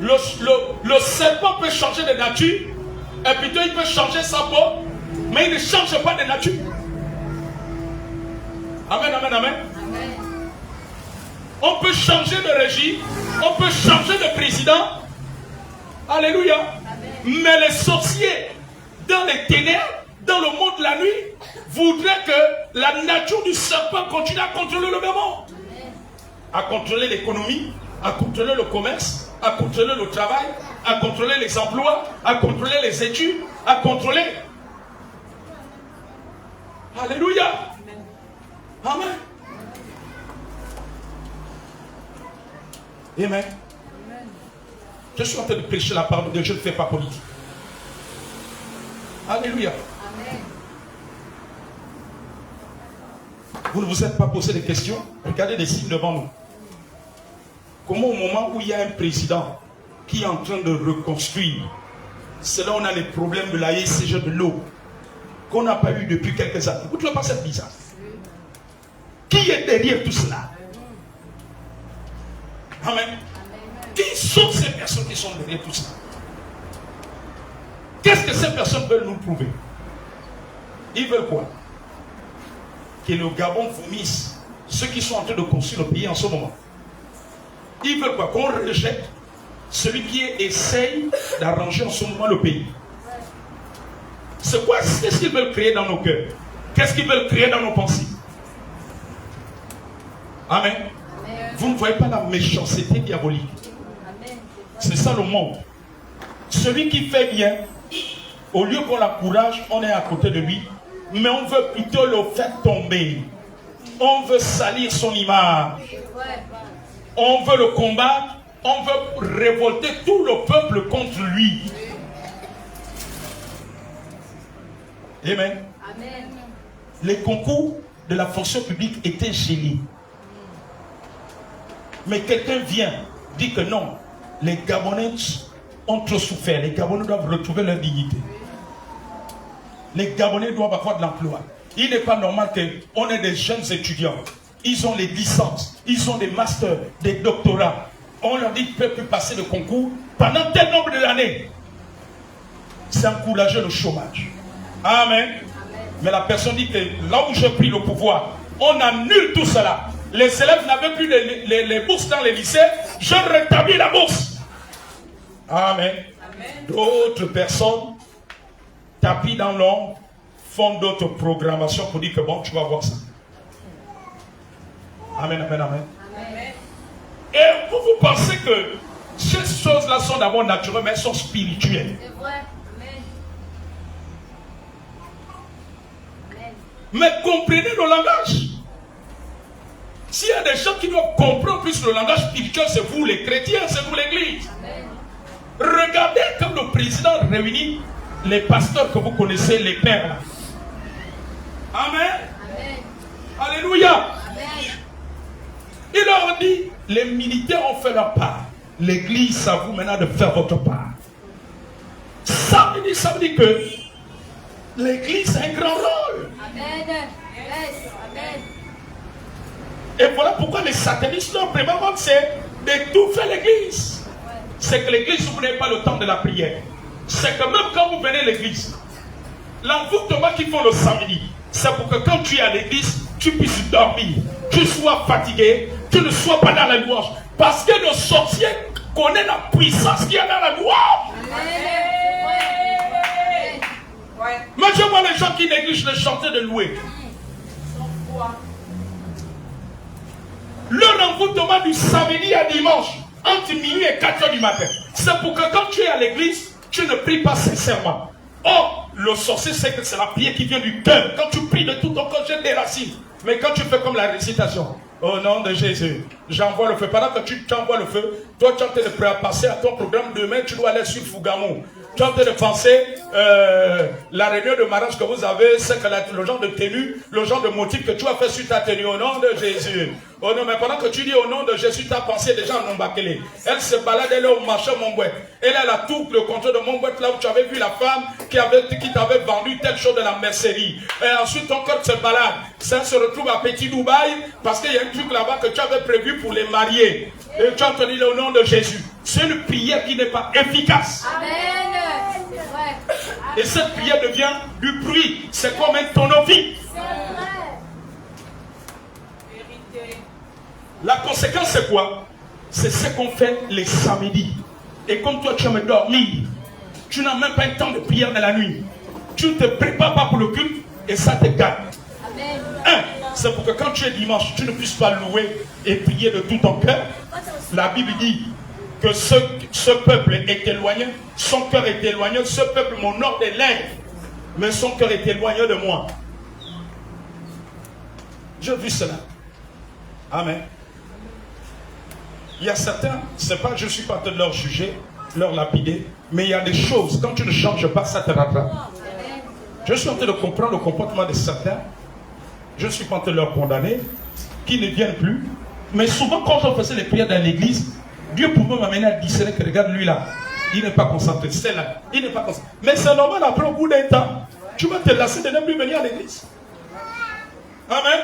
le serpent peut changer de nature, et plutôt il peut changer sa peau, mais il ne change pas de nature. Amen, amen, amen. On peut changer de régime, on peut changer de président. Alléluia. Amen. Mais les sorciers, dans les ténèbres, dans le monde de la nuit, voudraient que la nature du serpent continue à contrôler le monde. À contrôler l'économie, à contrôler le commerce, à contrôler le travail, à contrôler les emplois, à contrôler les études, à contrôler. Alléluia. Amen. Amen. Je suis en train de prêcher la parole de Dieu, je ne fais pas politique. Alléluia. Amen. Vous ne vous êtes pas posé des questions? Regardez les signes devant nous. Comment au moment où il y a un président qui est en train de reconstruire, c'est là où on a les problèmes de la ECG de l'eau qu'on n'a pas eu depuis quelques années. Vous ne trouvez pas cette bizarre? Qui est derrière tout cela? Amen. Qui sont ces personnes qui sont derrière tout cela? Qu'est-ce que ces personnes veulent nous prouver? Ils veulent quoi? Que le Gabon vomisse ceux qui sont en train de construire le pays en ce moment. Ils veulent quoi? Qu'on rejette celui qui essaye d'arranger en ce moment le pays. C'est quoi? Qu'est-ce qu'ils veulent créer dans nos cœurs? Qu'est-ce qu'ils veulent créer dans nos pensées? Amen. Amen. Vous ne voyez pas la méchanceté diabolique. C'est ça le monde. Celui qui fait bien, au lieu qu'on l'encourage, on est à côté de lui, mais on veut plutôt le faire tomber. On veut salir son image. On veut le combattre on veut révolter tout le peuple contre lui. Amen. Amen. Les concours de la fonction publique étaient gelés. Mais quelqu'un vient, dit que non, les Gabonais ont trop souffert. Les Gabonais doivent retrouver leur dignité. Les Gabonais doivent avoir de l'emploi. Il n'est pas normal qu'on ait des jeunes étudiants. Ils ont les licences, ils ont des masters, des doctorats. On leur dit qu'ils ne peuvent plus passer le concours pendant tel nombre d'années. C'est encourager le chômage. Amen. Mais la personne dit que là où j'ai pris le pouvoir, on annule tout cela. Les élèves n'avaient plus les bourses dans les lycées. Je rétablis la bourse. Amen. D'autres personnes tapis dans l'ombre font d'autres programmations pour dire que bon, tu vas voir ça. Amen, amen, amen. Et vous pensez que ces choses-là sont d'abord naturelles, mais elles sont spirituelles. C'est vrai. Mais comprenez le langage. S'il y a des gens qui doivent comprendre plus le langage spirituel, c'est vous les chrétiens, c'est vous l'église. Regardez comme le président réunit les pasteurs que vous connaissez, les pères là. Amen. Amen. Alléluia. Amen. Il leur dit, les militaires ont fait leur part. L'église, c'est à vous maintenant de faire votre part. Ça veut dire que l'église a un grand rôle. Amen. Yes. Amen. Et voilà pourquoi les satanistes, leur premier rôle, c'est d'étouffer l'église. C'est que l'église, vous n'avez pas le temps de la prière. C'est que même quand vous venez à l'église, l'envoûtement qu'ils font le samedi, c'est pour que quand tu es à l'église, tu puisses dormir, tu sois fatigué, tu ne sois pas dans la louange. Parce que le sorcier connaît la puissance qu'il y a dans la louange. Mais je vois les gens qui négligent le chanter de louer. Le envoûtement du samedi à dimanche, entre minuit et 4 heures du matin, c'est pour que quand tu es à l'église, tu ne pries pas sincèrement. Or, le sorcier sait que c'est la prière qui vient du cœur. Quand tu pries de tout ton cœur, j'ai des racines. Mais quand tu fais comme la récitation, au nom de Jésus, j'envoie le feu. Pendant que tu t'envoies le feu, toi tu es en train de passer à ton programme. Demain, tu dois aller sur Fougamou. Tu es en train de penser la réunion de mariage que vous avez, c'est que le genre de tenue, le genre de motif que tu as fait sur ta tenue au nom de Jésus. Oh non, mais pendant que tu dis au nom de Jésus, ta pensée déjà en Ombakele. Elle se balade, elle est au marché Montbouet. Elle a tout le contrôle de Montbouet, là où tu avais vu la femme qui t'avait vendu telle chose de la mercerie. Et ensuite, ton cœur se balade. Ça se retrouve à Petit Dubaï, parce qu'il y a un truc là-bas que tu avais prévu pour les marier. Et tu as entendu le nom de Jésus. C'est une prière qui n'est pas efficace. Amen. Et cette prière devient du bruit. C'est comme un tournevis. La conséquence, c'est quoi? C'est ce qu'on fait les samedis. Et comme toi, tu aimes dormir, tu n'as même pas un temps de prière dans la nuit. Tu ne te prépares pas pour le culte et ça te gagne. C'est pour que quand tu es dimanche, tu ne puisses pas louer et prier de tout ton cœur. La Bible dit que ce peuple est éloigné, son cœur est éloigné, ce peuple m'honore des lèvres, mais son cœur est éloigné de moi. J'ai vu cela. Amen. Il y a certains, c'est pas que je suis pas en train de leur juger, leur lapider, mais il y a des choses, quand tu ne changes pas, ça te rattrape. Je suis en train de comprendre le comportement de certains. Je ne suis pas en train de leur condamner, qui ne viennent plus. Mais souvent, quand on faisait les prières dans l'église, Dieu pouvait m'amener à discerner que regarde lui là, il n'est pas concentré, c'est là, il n'est pas concentré. Mais c'est normal, après au bout d'un temps, tu vas te lasser de ne plus venir à l'église. Amen.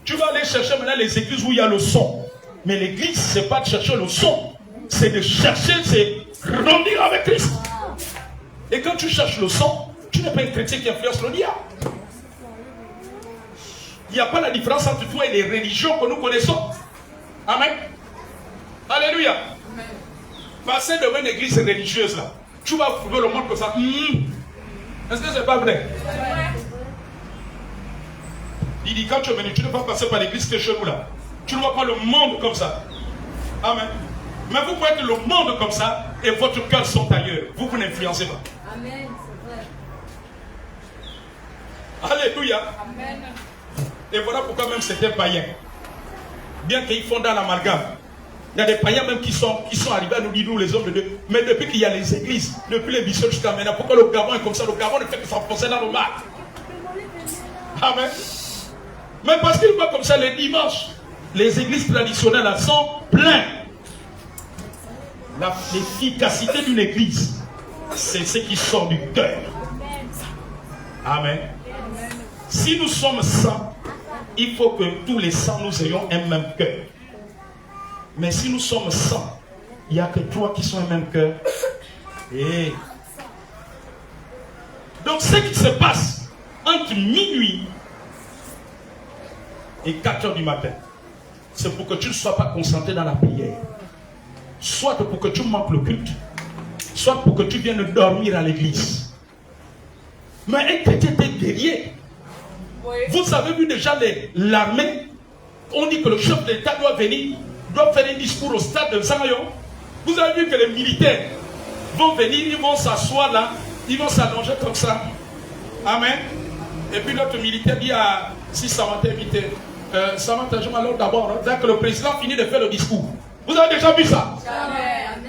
Tu vas aller chercher maintenant les églises où il y a le son. Mais l'église, c'est pas de chercher le son, c'est de chercher, c'est grandir avec Christ. Et quand tu cherches le son, tu n'es pas un chrétien qui influence le diable. Il n'y a pas la différence entre toi et les religions que nous connaissons. Amen. Alléluia. Passer devant une église religieuse là, tu vas trouver le monde comme ça. Est-ce que c'est pas vrai? Il dit quand tu es venu, tu ne vas pas passer par l'église qui est chez nous là. Tu ne vois pas le monde comme ça. Amen. Mais vous pouvez être le monde comme ça et votre cœur sont ailleurs. Vous n'influencez pas. Amen. C'est vrai. Alléluia. Amen. Et voilà pourquoi même certains païens, bien qu'ils font dans l'amalgame, Il y a des païens même qui sont arrivés à nous dire, nous les hommes de Dieu, mais depuis qu'il y a les églises, depuis les missions jusqu'à maintenant, pourquoi le Gabon est comme ça? Le Gabon ne fait que s'enfoncer dans le mal. Amen. Mais parce qu'il voit comme ça les dimanches, les églises traditionnelles là, sont pleines. L'efficacité d'une église, c'est ce qui sort du cœur. Amen. Si nous sommes saints, il faut que tous les saints nous ayons un même cœur. Mais si nous sommes saints, il n'y a que toi qui sont un même cœur. Et donc ce qui se passe entre minuit et 4 heures du matin, c'est pour que tu ne sois pas concentré dans la prière. Soit pour que tu manques le culte, soit pour que tu viennes dormir à l'église. Mais un chrétien était guerrier. Oui. Vous avez vu déjà l'armée. On dit que le chef d'État doit venir, doit faire un discours au stade de Zanayon. Vous avez vu que les militaires vont venir, ils vont s'asseoir là, ils vont s'allonger comme ça. Amen. Et puis notre militaire dit à si Samantha invité, Samantha, je m'alloue d'abord, dès que le président finit de faire le discours. Vous avez déjà vu ça? Amen.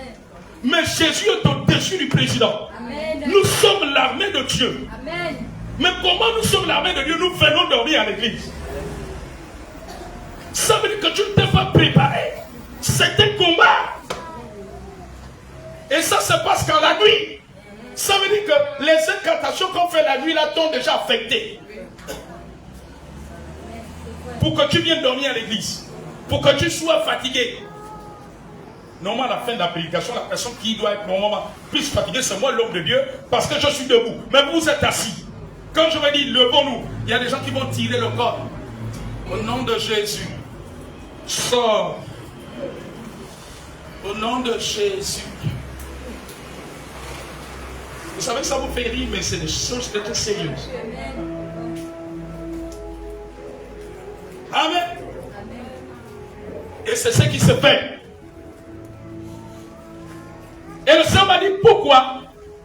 Mais Jésus est au-dessus du président. Amen. Nous sommes l'armée de Dieu. Amen. Mais comment nous sommes l'armée de Dieu? Nous venons dormir à l'église. Ça veut dire que tu ne t'es pas préparé. C'est un combat. Et ça se passe qu'en la nuit. Ça veut dire que les incantations qu'on fait la nuit là t'ont déjà affecté. Pour que tu viennes dormir à l'église. Pour que tu sois fatigué. Normalement, à la fin de la prédication, la personne qui doit être normalement plus fatiguée, c'est moi l'homme de Dieu, parce que je suis debout. Mais vous êtes assis. Quand je me dis, levons-nous, il y a des gens qui vont tirer le corps. Au nom de Jésus, sors. Au nom de Jésus. Vous savez que ça vous fait rire, mais c'est des choses très sérieuses. Amen. Et c'est ce qui se fait. Et le Seigneur m'a dit pourquoi?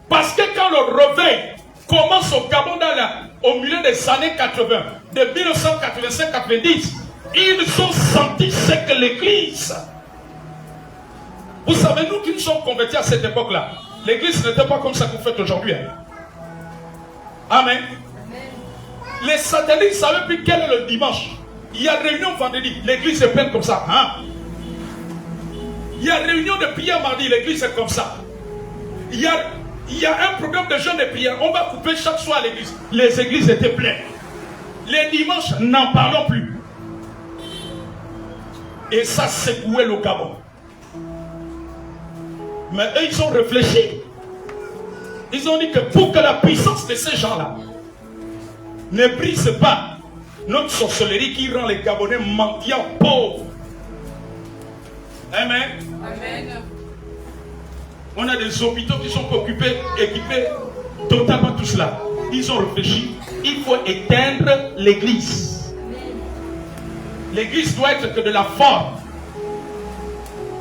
Parce que quand le réveil commence au Gabon au milieu des années 80, de 1985-90, ils ont senti ce que l'église. Vous savez, nous qui nous sommes convertis à cette époque-là, l'église n'était pas comme ça que vous faites aujourd'hui. Hein. Amen. Les satellites ne savaient plus quel est le dimanche. Il y a réunion vendredi, l'église est pleine comme ça. Hein? Il y a réunion de prière mardi, l'église est comme ça. Il y a un programme de jeûne de prière. On va couper chaque soir à l'église. Les églises étaient pleines. Les dimanches, n'en parlons plus. Et ça secouait le Gabon. Mais eux, ils ont réfléchi. Ils ont dit que pour que la puissance de ces gens-là ne brise pas notre sorcellerie qui rend les Gabonais mendiants pauvres. Amen. Amen. On a des hôpitaux qui sont équipés totalement tout cela. Ils ont réfléchi. Il faut éteindre l'église. L'église doit être que de la forme.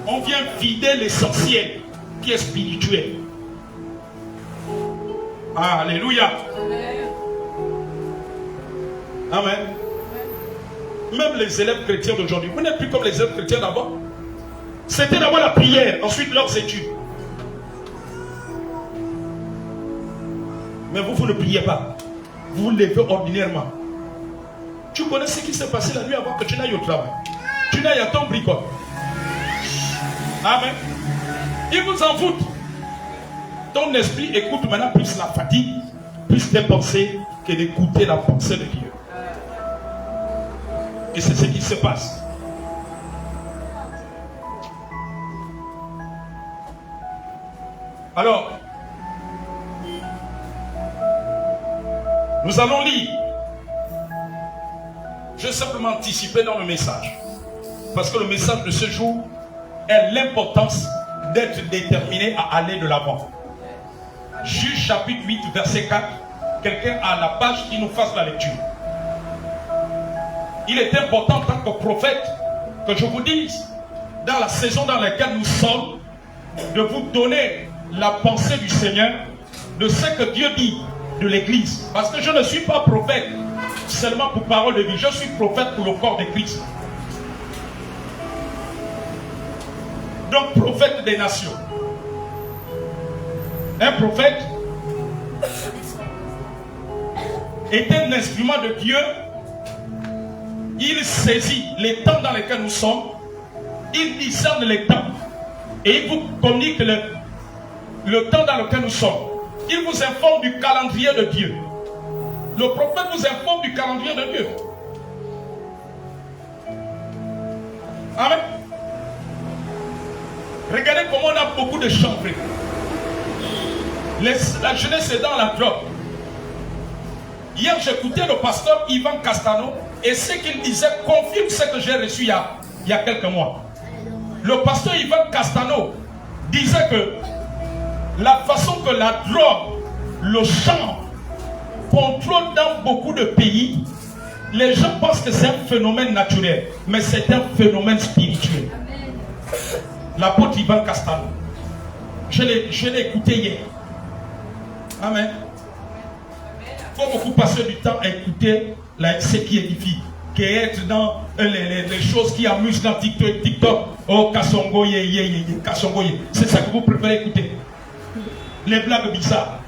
On vient vider l'essentiel qui est spirituel. Alléluia. Amen. Même les élèves chrétiens d'aujourd'hui, vous n'êtes plus comme les élèves chrétiens d'abord. C'était d'abord la prière, ensuite leurs études. Mais vous ne priez pas. Vous vous levez ordinairement. Tu connais ce qui s'est passé la nuit avant que tu n'ailles au travail. Tu n'ailles à ton bricot. Amen. Il vous en fout. Ton esprit écoute maintenant plus la fatigue, plus tes pensées que d'écouter la pensée de Dieu. Et c'est ce qui se passe. Alors, nous allons lire. Je vais simplement anticiper dans le message. Parce que le message de ce jour est l'importance d'être déterminé à aller de l'avant. Juge chapitre 8, verset 4. Quelqu'un a la page qui nous fasse la lecture. Il est important en tant que prophète que je vous dise, dans la saison dans laquelle nous sommes, de vous donner la pensée du Seigneur, de ce que Dieu dit de l'Église. Parce que je ne suis pas prophète seulement pour parole de vie, je suis prophète pour le corps de Christ. Donc prophète des nations. Un prophète est un instrument de Dieu. Il saisit les temps dans lesquels nous sommes. Il discerne les temps. Et il vous communique le temps dans lequel nous sommes. Il vous informe du calendrier de Dieu. Le prophète vous informe du calendrier de Dieu. Amen. Regardez comment on a beaucoup de chanvrés. La jeunesse est dans la drogue. Hier, j'écoutais le pasteur Ivan Castano et ce qu'il disait confirme ce que j'ai reçu il y a quelques mois. Le pasteur Ivan Castano disait que la façon que la drogue, le chanvre, contrôle dans beaucoup de pays, les gens pensent que c'est un phénomène naturel, mais c'est un phénomène spirituel. L'apôtre Ivan Castano, je l'ai écouté hier. Amen. Il faut beaucoup passer du temps à écouter ce qui édifie, qu'être dans les choses qui amusent dans TikTok. Oh, Kassongoye, Kassongoye. C'est ça que vous préférez écouter. Les blagues bizarres.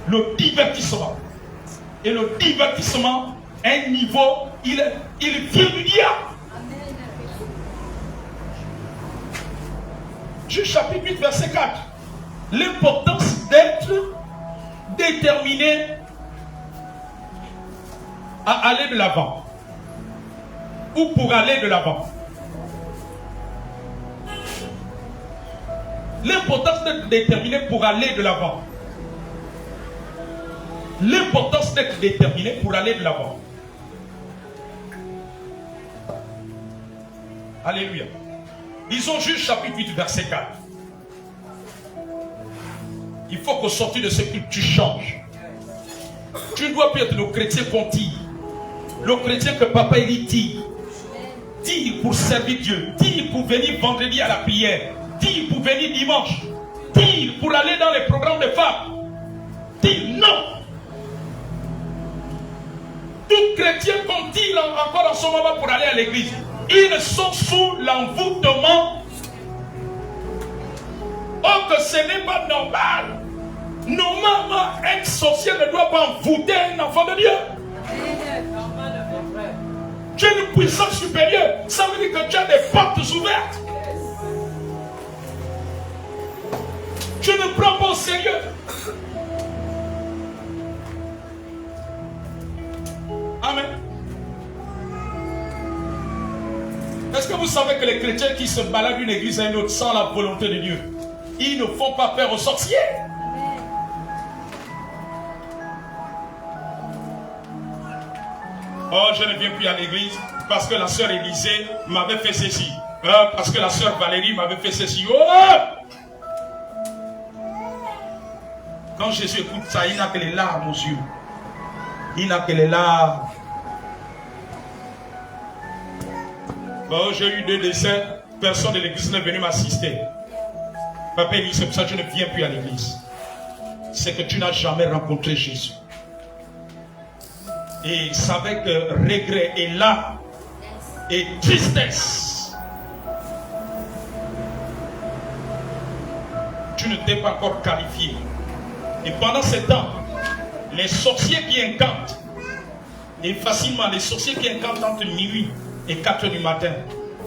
Le divertissement. Et le divertissement, à un niveau, il vient du diable. Juge chapitre 8, verset 4. L'importance d'être déterminé à aller de l'avant. Ou pour aller de l'avant. L'importance d'être déterminé pour aller de l'avant. L'importance d'être déterminé pour aller de l'avant. Alléluia. Lisons Juge chapitre 8, verset 4. Il faut qu'au sortir de ce culte, tu changes. Tu ne dois plus être le chrétien qu'on tire. Le chrétien que papa Élie tire. Tire pour servir Dieu. Tire pour venir vendredi à la prière. Tire pour venir dimanche. Tire pour aller dans les programmes de femmes. Tire non. Tout chrétien qu'on tire encore en ce moment pour aller à l'église, ils sont sous l'envoûtement. Oh, que ce n'est pas normal. Normalement, un sorcier ne doit pas envoûter un enfant de Dieu. Tu as une puissance supérieure. Ça veut dire que tu as des portes ouvertes. Tu ne prends pas au sérieux. Amen. Est-ce que vous savez que les chrétiens qui se baladent d'une église à une autre sans la volonté de Dieu, ils ne font pas peur aux sorciers? Oh, je ne viens plus à l'église parce que la sœur Élisée m'avait fait ceci. Parce que la sœur Valérie m'avait fait ceci. Oh! Quand Jésus écoute ça, il n'a que les larmes aux yeux. Il n'a que les larmes. Oh, j'ai eu 2 décès. Personne de l'église n'est venu m'assister. Papa dit, c'est pour ça que je ne viens plus à l'église. C'est que tu n'as jamais rencontré Jésus. Et savait que regret et larmes et tristesse. Tu ne t'es pas encore qualifié. Et pendant ce temps, les sorciers qui incantent, et facilement, les sorciers qui incantent entre minuit et 4 heures du matin,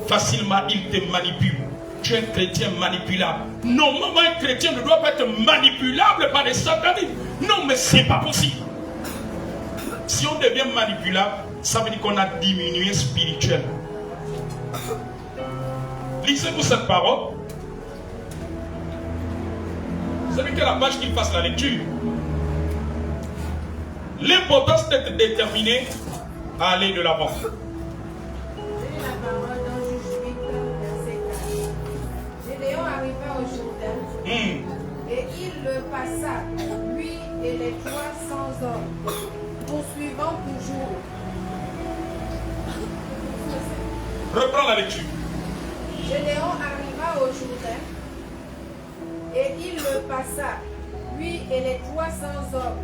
facilement, ils te manipulent. Tu es un chrétien manipulable. Normalement, un chrétien ne doit pas être manipulable par les satanistes. Non, mais ce n'est pas possible. Si on devient manipulable, ça veut dire qu'on a diminué spirituellement. Lisez-vous cette parole. Vous savez que la page qu'il fasse la lecture. L'importance d'être déterminé à aller de l'avant. J'ai la parole dans Juge 8, verset 4. Gédéon arriva au Jourdain et il le passa, lui et les 300 hommes, poursuivant toujours. Reprends la lecture. Gédéon arriva au Jourdain et il le passa, lui et les 300 hommes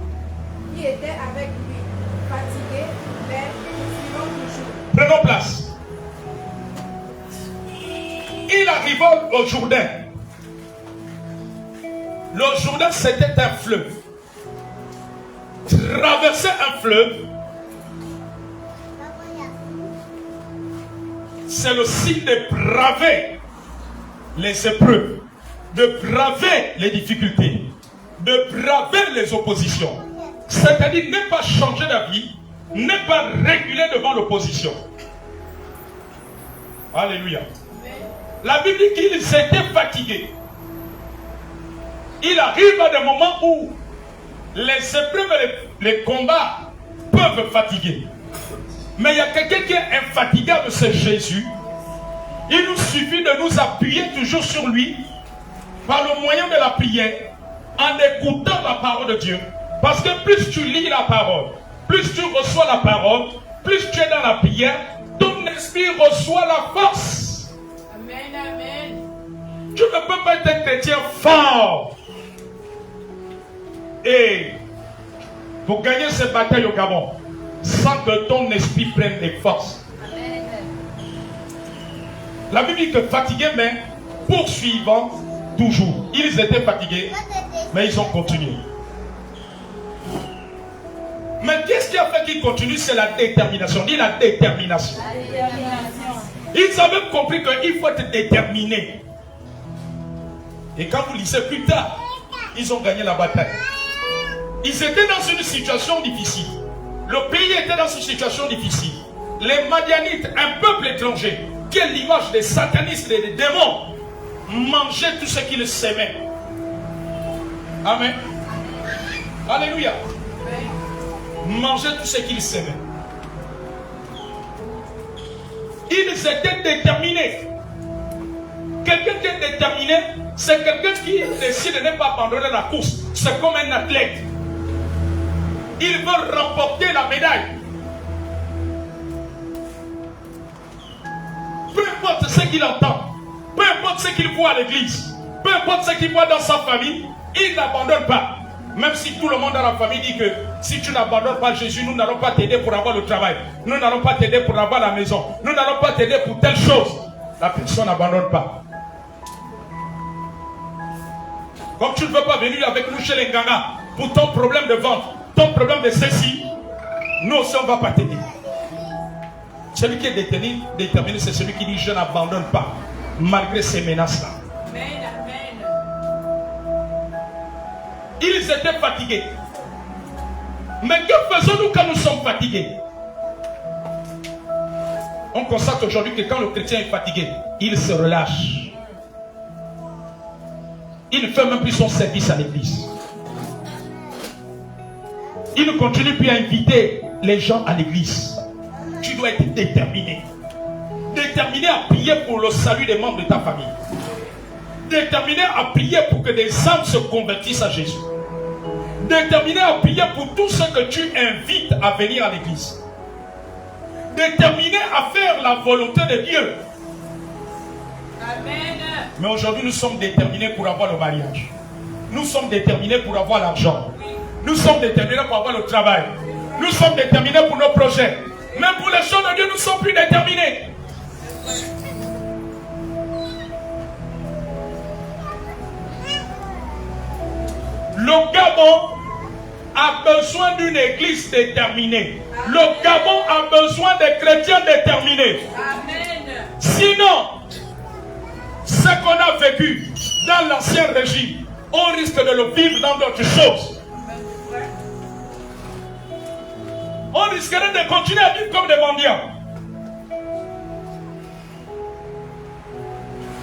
qui étaient avec lui, fatigués, mais poursuivant toujours. Prenons place. Il arrive. arrivant au Jourdain, le Jourdain c'était un fleuve. Traverser un fleuve, c'est le signe de braver les épreuves, de braver les difficultés, de braver les oppositions. C'est-à-dire ne pas changer d'avis, ne pas reculer devant l'opposition. Alléluia. La Bible dit qu'ils étaient fatigués. Il arrive à des moments où les épreuves et les combats peuvent fatiguer. Mais il y a quelqu'un qui est infatigable, c'est Jésus. Il nous suffit de nous appuyer toujours sur lui par le moyen de la prière, en écoutant la parole de Dieu. Parce que plus tu lis la parole, plus tu reçois la parole, plus tu es dans la prière, ton esprit reçoit la force. Amen, amen. Tu ne peux pas être un chrétien fort. Et pour gagner cette bataille au Gabon, sans que ton esprit prenne des forces. Amen. La Bible dit que fatigués, mais poursuivant toujours. Ils étaient fatigués, mais ils ont continué. Mais qu'est-ce qui a fait qu'ils continuent? C'est la détermination. Dis la détermination. Ils avaient compris qu'il faut être déterminé. Et quand vous lisez plus tard, ils ont gagné la bataille. Ils étaient dans une situation difficile. Le pays était dans une situation difficile. Les Madianites, un peuple étranger, qui est l'image des satanistes et des démons, mangeaient tout ce qu'ils s'aimaient. Amen. Alléluia. Mangeaient tout ce qu'ils s'aimaient. Ils étaient déterminés. Quelqu'un qui est déterminé, c'est quelqu'un qui décide de ne pas abandonner la course. C'est comme un athlète. Il veut remporter la médaille. Peu importe ce qu'il entend, peu importe ce qu'il voit à l'église, peu importe ce qu'il voit dans sa famille, il n'abandonne pas. Même si tout le monde dans la famille dit que si tu n'abandonnes pas Jésus, nous n'allons pas t'aider pour avoir le travail. Nous n'allons pas t'aider pour avoir la maison. Nous n'allons pas t'aider pour telle chose. La personne n'abandonne pas. Comme tu ne veux pas venir avec nous chez les Nganga pour ton problème de vente, ton problème de ceci, nous aussi on ne va pas t'aider. Celui qui est déterminé, c'est celui qui dit je n'abandonne pas, malgré ces menaces-là. Amen, amen. Ils étaient fatigués. Mais que faisons-nous quand nous sommes fatigués? On constate aujourd'hui que quand le chrétien est fatigué, il se relâche. Il ne fait même plus son service à l'église. Il ne continue plus à inviter les gens à l'église. Tu dois être déterminé. Déterminé à prier pour le salut des membres de ta famille. Déterminé à prier pour que des âmes se convertissent à Jésus. Déterminé à prier pour tous ceux que tu invites à venir à l'église. Déterminé à faire la volonté de Dieu. Amen. Mais aujourd'hui, nous sommes déterminés pour avoir le mariage. Nous sommes déterminés pour avoir l'argent. Nous sommes déterminés pour avoir le travail. Nous sommes déterminés pour nos projets. Même pour les choses de Dieu, nous ne sommes plus déterminés. Le Gabon a besoin d'une église déterminée. Le Gabon a besoin de chrétiens déterminés. Amen. Sinon, ce qu'on a vécu dans l'ancien régime, on risque de le vivre dans d'autres choses. On risquerait de continuer à vivre comme des mendiants.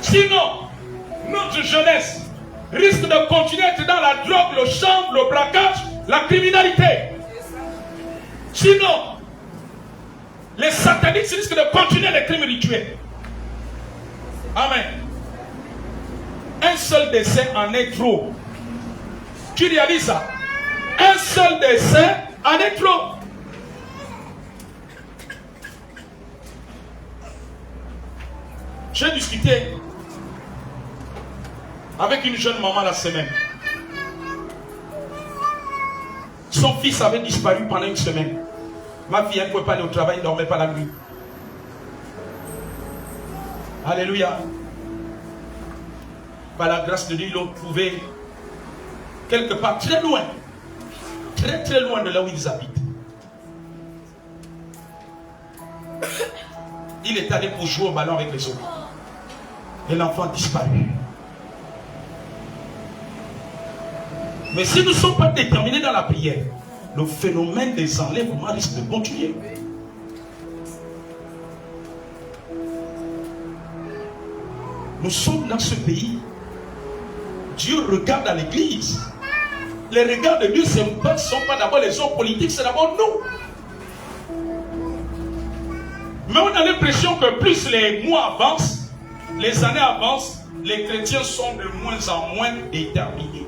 Sinon, notre jeunesse risque de continuer à être dans la drogue, le chanvre, le braquage, la criminalité. Sinon, les satanistes risquent de continuer les crimes rituels. Amen. Un seul décès en est trop. Tu réalises ça? Un seul décès en est trop. J'ai discuté avec une jeune maman la semaine. Son fils avait disparu pendant une semaine. Ma fille, elle ne pouvait pas aller au travail, elle ne dormait pas la nuit. Alléluia. par la grâce de Dieu, ils l'ont trouvé quelque part très loin. Très très loin de là où ils habitent. Il est allé pour jouer au ballon avec les autres. Et l'enfant a disparu. Mais si nous ne sommes pas déterminés dans la prière, le phénomène des enlèvements risque de continuer. Nous sommes dans ce pays. Dieu regarde à l'église. Les regards de Dieu ne sont pas d'abord les hommes politiques, c'est d'abord nous. Mais on a l'impression que plus les mois avancent, les années avancent, les chrétiens sont de moins en moins déterminés.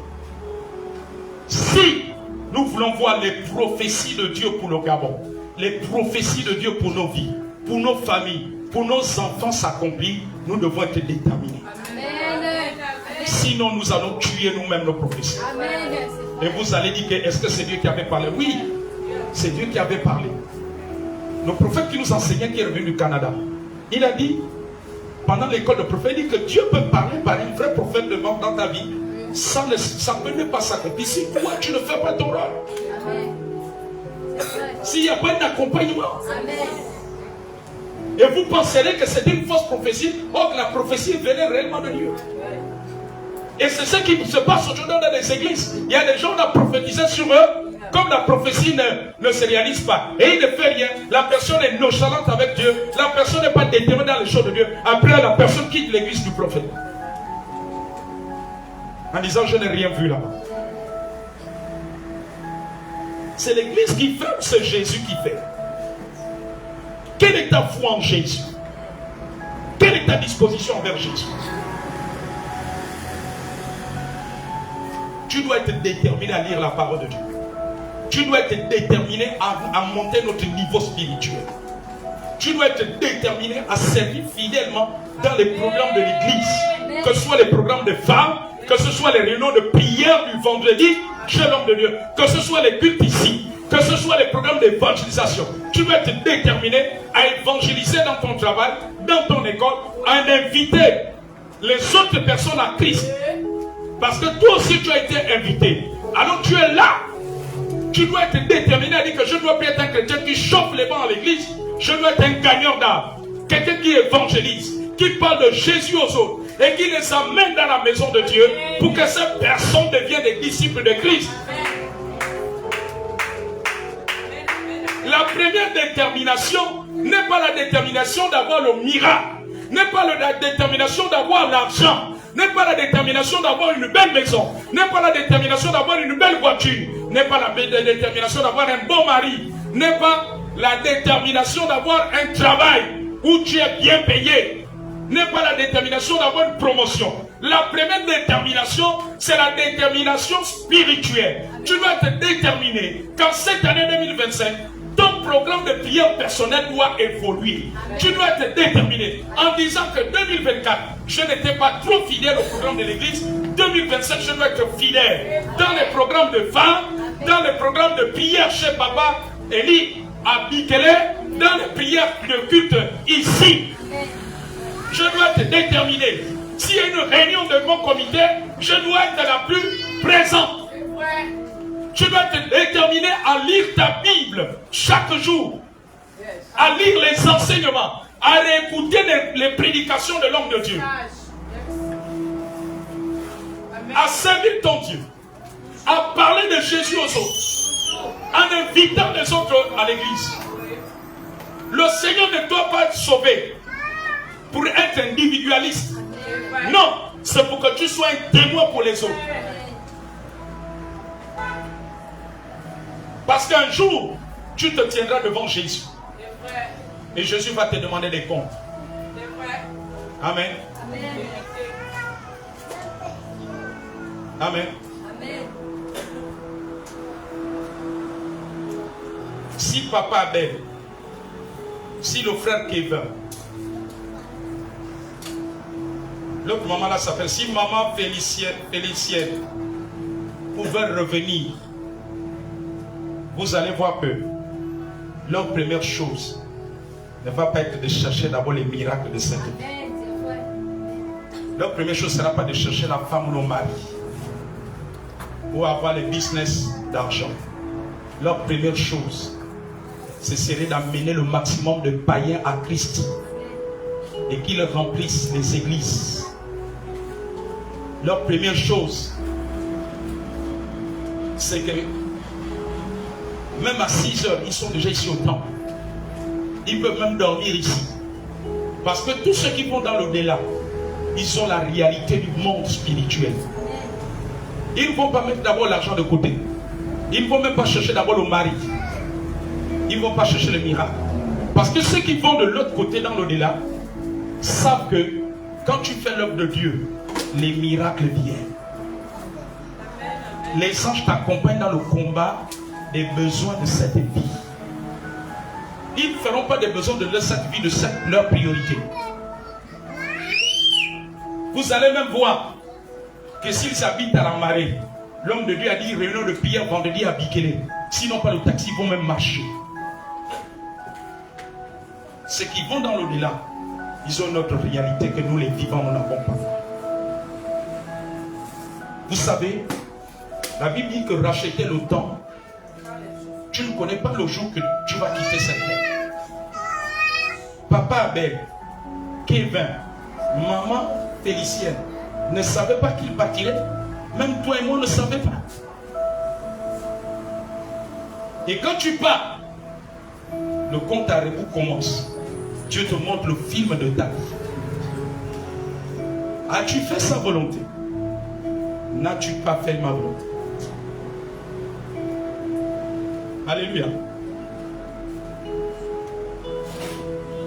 Si nous voulons voir les prophéties de Dieu pour le Gabon, les prophéties de Dieu pour nos vies, pour nos familles, pour nos enfants s'accomplir, nous devons être déterminés. Amen. Sinon, nous allons tuer nous-mêmes nos prophéties. Amen. Et vous allez dire que est-ce que c'est Dieu qui avait parlé? Oui, c'est Dieu qui avait parlé. Le prophète qui nous enseignait, qui est revenu du Canada, il a dit, pendant l'école de prophète, il dit que Dieu peut parler par un vrai prophète de mort dans ta vie. Ça ne peut pas s'accomplir. Si toi tu ne fais pas ton rôle, s'il n'y a pas un accompagnement, et vous penserez que c'est une fausse prophétie, or que la prophétie venait réellement de Dieu. Et c'est ce qui se passe aujourd'hui dans les églises. Il y a des gens qui ont prophétisé sur eux, comme la prophétie ne se réalise pas. Et il ne fait rien. La personne est nonchalante avec Dieu. La personne n'est pas déterminée dans les choses de Dieu. Après, la personne quitte l'église du prophète. En disant, je n'ai rien vu là-bas. C'est l'église qui fait ou c'est Jésus qui fait? Quelle est ta foi en Jésus? Quelle est ta disposition envers Jésus? Tu dois être déterminé à lire la parole de Dieu. Tu dois être déterminé à monter notre niveau spirituel. Tu dois être déterminé à servir fidèlement dans les programmes de l'église. Que ce soit les programmes de femmes, que ce soit les réunions de prière du vendredi chez l'homme de Dieu, que ce soit les cultes ici, que ce soit les programmes d'évangélisation. Tu dois être déterminé à évangéliser dans ton travail, dans ton école, à inviter les autres personnes à Christ. Parce que toi aussi tu as été invité. Alors tu es là. Tu dois être déterminé à dire que je ne dois plus être un chrétien qui chauffe les bancs à l'église. Je dois être un gagneur d'âme. Quelqu'un qui évangélise, qui parle de Jésus aux autres et qui les amène dans la maison de Dieu pour que ces personnes deviennent des disciples de Christ. La première détermination n'est pas la détermination d'avoir le miracle, n'est pas la détermination d'avoir l'argent, n'est pas la détermination d'avoir une belle maison, n'est pas la détermination d'avoir une belle voiture, n'est pas la détermination d'avoir un bon mari, n'est pas la détermination d'avoir un travail où tu es bien payé, n'est pas la détermination d'avoir une promotion. La première détermination, c'est la détermination spirituelle. Tu dois être déterminé qu'en cette année 2025, ton programme de prière personnel doit évoluer. Tu dois être déterminé en disant que 2024, je n'étais pas trop fidèle au programme de l'église. 2027, je dois être fidèle dans les programmes de femmes, dans les programmes de prière chez Papa Eli à Bikele, dans les prières de culte ici. Je dois être déterminé. S'il y a une réunion de mon comité, je dois être la plus présente. Tu dois être déterminé à lire ta Bible chaque jour, à lire les enseignements, à réécouter les prédications de l'homme de Dieu, à servir ton Dieu, à parler de Jésus aux autres, en invitant les autres à l'église. Le Seigneur ne doit pas être sauvé pour être individualiste. Non, c'est pour que tu sois un témoin pour les autres. Parce qu'un jour, tu te tiendras devant Jésus. Et Jésus va te demander des comptes. Amen. Amen. Si papa Abel, si le frère Kevin, l'autre maman là s'appelle, si maman Félicienne pouvait revenir, vous allez voir que leur première chose ne va pas être de chercher d'abord les miracles de Saint-Esprit. Leur première chose ne sera pas de chercher la femme ou le mari ou avoir les business d'argent. Leur première chose, ce serait d'amener le maximum de païens à Christ et qu'ils remplissent les églises. Leur première chose, c'est que même à 6 heures, ils sont déjà ici au temple. Ils peuvent même dormir ici. Parce que tous ceux qui vont dans l'au-delà, ils ont la réalité du monde spirituel. Ils ne vont pas mettre d'abord l'argent de côté. Ils ne vont même pas chercher d'abord le mari. Ils ne vont pas chercher le miracle. Parce que ceux qui vont de l'autre côté dans l'au-delà savent que quand tu fais l'œuvre de Dieu, les miracles viennent. Les anges t'accompagnent dans le combat des besoins de cette vie. Ils ne feront pas des besoins de cette vie, de leur priorité. Vous allez même voir que s'ils habitent à la marée, l'homme de Dieu a dit réunion de prière vendredi à Bikele. Sinon pas le taxi, ils vont même marcher. Ceux qui vont dans l'au-delà, ils ont notre réalité que nous les vivants, nous n'avons pas. Vous savez, la Bible dit que racheter le temps, tu ne connais pas le jour que tu vas quitter cette terre. Papa Abel, Kevin, maman Félicienne ne savaient pas qu'il partirait. Même toi et moi ne savions pas. Et quand tu pars, le compte à rebours commence. Dieu te montre le film de ta vie. As-tu fait sa volonté? N'as-tu pas fait ma volonté? Alléluia.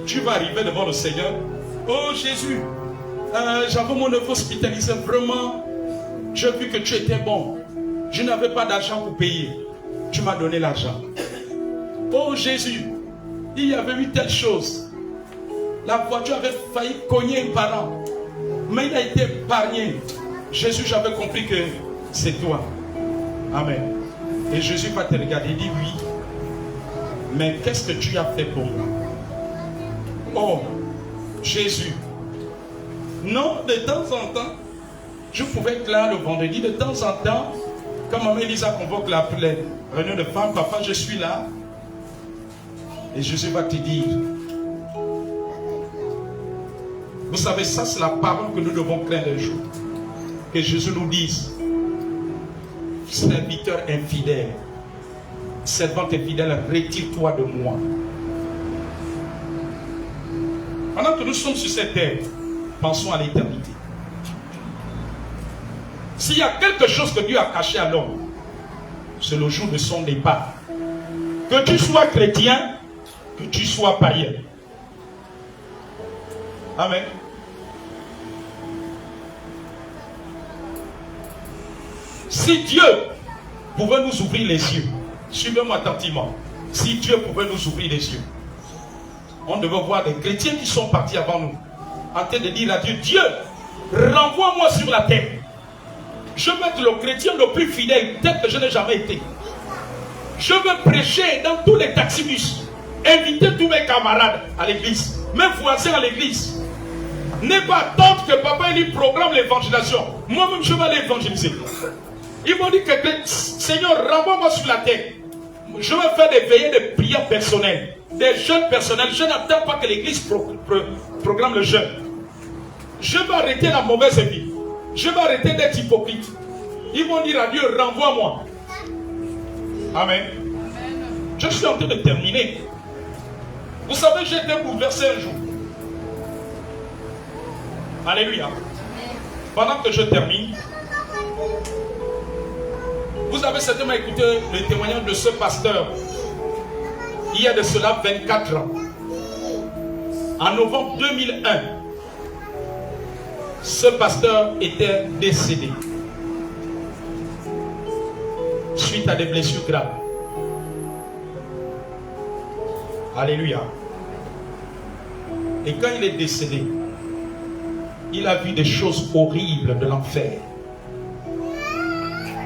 Tu vas arriver devant le Seigneur. Oh Jésus, j'avais mon neveu hospitalisé. Vraiment, j'ai vu que tu étais bon. Je n'avais pas d'argent pour payer. Tu m'as donné l'argent. Oh Jésus, il y avait eu telle chose. La voiture avait failli cogner un parent. Mais il a été épargné. Jésus, j'avais compris que c'est toi. Amen. Et Jésus va te regarder et dire oui. Mais qu'est-ce que tu as fait pour moi? Oh, Jésus. Non, de temps en temps, je pouvais être là le vendredi. De temps en temps, quand maman Elisa convoque la réunion de femmes, papa, je suis là. Et Jésus va te dire. Vous savez, ça c'est la parole que nous devons craindre un jour. Que Jésus nous dise, serviteur infidèle, servante infidèle, retire-toi de moi. Pendant que nous sommes sur cette terre, pensons à l'éternité. S'il y a quelque chose que Dieu a caché à l'homme, c'est le jour de son départ. Que tu sois chrétien, que tu sois païen. Amen. Si Dieu pouvait nous ouvrir les yeux, suivez-moi attentivement. Si Dieu pouvait nous ouvrir les yeux, on devait voir des chrétiens qui sont partis avant nous, en train de dire à Dieu, Dieu, renvoie-moi sur la terre. Je veux être le chrétien le plus fidèle, tel que je n'ai jamais été. Je veux prêcher dans tous les taxibus, inviter tous mes camarades à l'église, mes voisins à l'église. Ne pas attendre que papa lui programme l'évangélisation. Moi-même, je vais aller évangéliser. Ils m'ont dit que Seigneur, renvoie-moi sur la terre. Je vais faire des veillées de prières personnelles, des jeûnes personnels. Je n'attends pas que l'église programme le jeûne. Je vais arrêter la mauvaise vie. Je vais arrêter d'être hypocrite. Ils vont dire à Dieu, renvoie-moi. Amen. Je suis en train de terminer. Vous savez, j'ai été bouleversé un jour. Alléluia. Pendant que je termine, vous avez certainement écouté le témoignage de ce pasteur il y a de cela 24 ans. En novembre 2001, ce pasteur était décédé suite à des blessures graves. Alléluia. Et quand il est décédé, il a vu des choses horribles de l'enfer.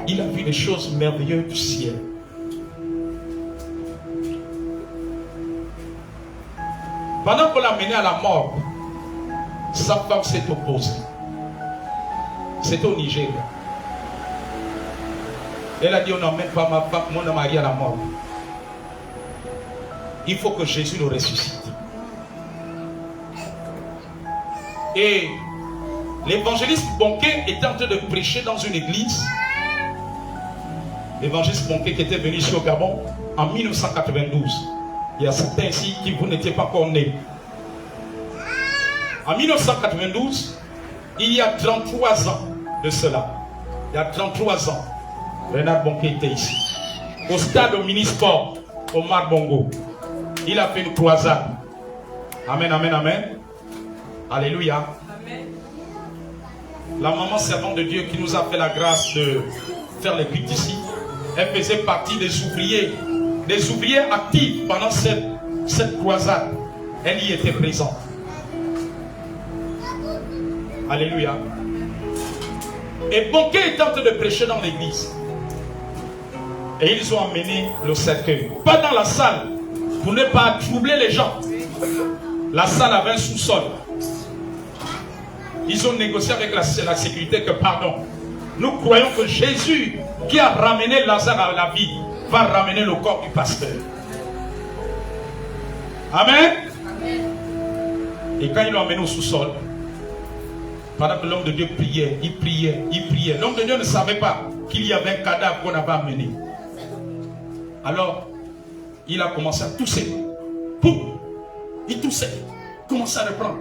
Il a vu des choses merveilleuses du ciel. Pendant qu'on l'a mené à la mort, sa femme s'est opposée. C'était au Nigeria. Elle a dit, on n'emmène pas ma femme, mon mari à la mort. Il faut que Jésus le ressuscite. Et l'évangéliste Bonquet était en train de prêcher dans une église. L'évangéliste Bonquet qui était venu ici au Gabon en 1992. Il y a certains ici qui vous n'étiez pas encore nés. En 1992, il y a 33 ans de cela. Il y a 33 ans, Renard Bonquet était ici. Au stade Omnisport, au Mar Bongo. Il a fait une croisade. Amen, amen, amen. Alléluia. Amen. La maman servante de Dieu qui nous a fait la grâce de faire les cultes ici, elle faisait partie des ouvriers actifs pendant cette croisade. Elle y était présente. Alléluia. Et Bonquet est en train de prêcher dans l'église. Et ils ont amené le cercueil. Pas dans la salle, pour ne pas troubler les gens. La salle avait un sous-sol. Ils ont négocié avec la sécurité que, pardon, nous croyons que Jésus, qui a ramené Lazare à la vie, va ramener le corps du pasteur. Amen. Et quand ils l'ont amené au sous-sol, pendant que l'homme de Dieu priait, il priait. L'homme de Dieu ne savait pas qu'il y avait un cadavre qu'on avait amené. Alors, il a commencé à tousser. Poum! Il toussait. Commençait à reprendre.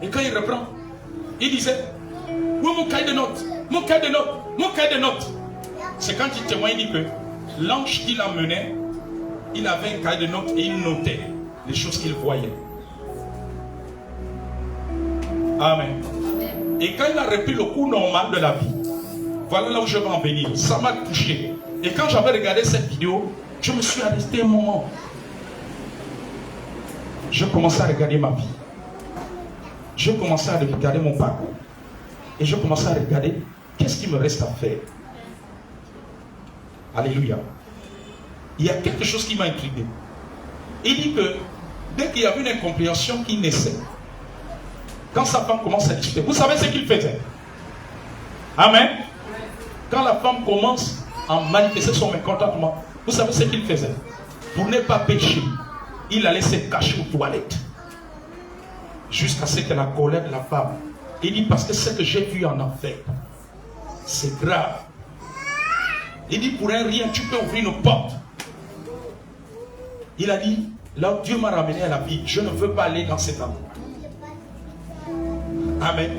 Et quand il reprend, il disait, où est mon cahier de notes? Mon cahier de notes. C'est quand il témoigne, il dit que l'ange qui l'amenait, il avait un cahier de notes et il notait les choses qu'il voyait. Amen. Et quand il a repris le cours normal de la vie, voilà là où je vais en venir. Ça m'a touché. Et quand j'avais regardé cette vidéo, je me suis arrêté un moment. Je commençais à regarder ma vie. Je commençais à regarder mon parcours. Et je commençais à regarder qu'est-ce qu'il me reste à faire. Alléluia. Il y a quelque chose qui m'a intrigué. Il dit que dès qu'il y avait une incompréhension qui naissait, quand sa femme commence à discuter, vous savez ce qu'il faisait? Amen. Quand la femme commence à manifester son mécontentement, vous savez ce qu'il faisait? Pour ne pas pécher, il allait se cacher aux toilettes. Jusqu'à ce que la colère de la femme, il dit, parce que ce que j'ai vu en enfer, c'est grave. Il dit, pour un rien, tu peux ouvrir une porte. Il a dit, là où Dieu m'a ramené à la vie, je ne veux pas aller dans cet endroit. Amen.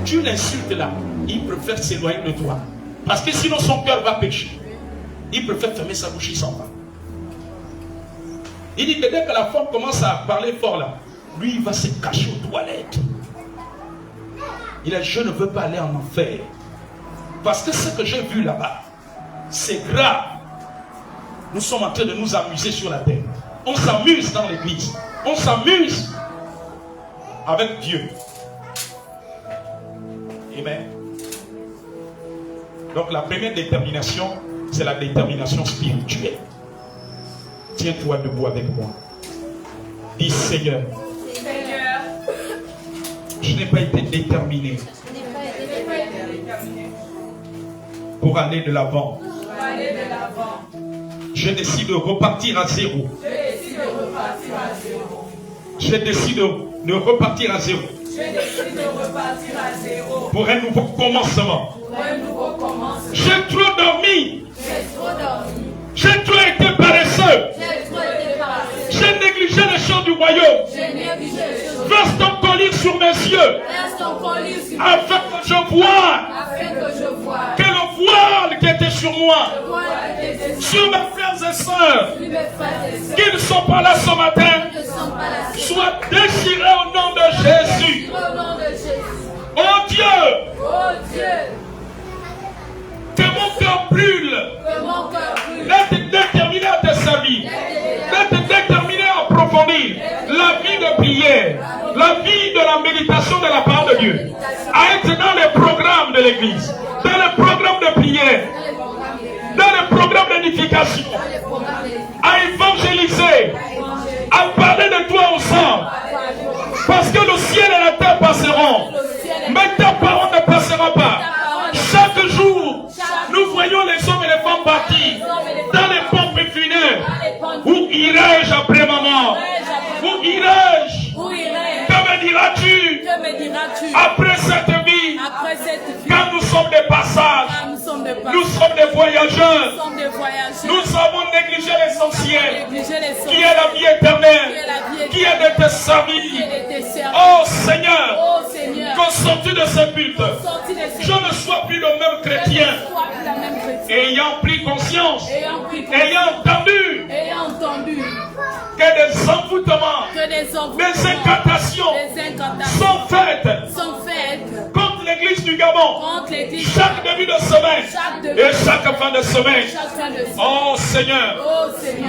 Tu l'insultes là, il préfère s'éloigner de toi. Parce que sinon son cœur va pécher. Il préfère fermer sa bouche, il s'en va. Il dit que dès que la femme commence à parler fort là, lui il va se cacher aux toilettes. Il a dit, je ne veux pas aller en enfer. Parce que ce que j'ai vu là-bas, c'est grave. Nous sommes en train de nous amuser sur la terre. On s'amuse dans l'église. On s'amuse avec Dieu. Amen. Donc la première détermination, c'est la détermination spirituelle. Tiens-toi debout avec moi. Dis, Seigneur, je n'ai pas été déterminé pour aller de l'avant. Je décide de repartir à zéro. Je décide de repartir à zéro. Pour un nouveau commencement. J'ai trop dormi. J'ai trop été paresseux. J'ai négligé les choses du royaume. Verse ton collier sur mes yeux. Afin que je voie que le voile qui était sur moi, sur mes frères et sœurs, qui ne sont pas là ce matin, soit déchiré au nom de Jésus. Oh Dieu, que mon cœur brûle, d'être déterminé à te servir, d'être déterminé à approfondir la vie de prière, la vie de la méditation de la parole de Dieu, à être dans les programmes de l'église, dans les programmes de prière, dans les programmes d'édification, à évangéliser, à parler de toi ensemble, parce que le ciel et la terre passeront, mais ta parole ne passera pas. Chaque jour, nous voyons les hommes et les femmes partir dans les pompes funèbres. Où irai-je après ma mort? Où irai-je? Que me diras-tu après cette vie? Quand nous sommes des passages, nous sommes des voyageurs. Nous avons négligé l'essentiel, qui est la vie éternelle, qui est de te servir. Oh Seigneur, qu'au sortir de ce culte, je ne sois plus le même chrétien, ayant pris conscience, ayant entendu que des envoûtements, des incantations sont faites contre l'église du Gabon, chaque début de semaine et chaque fin de semaine. Oh Seigneur,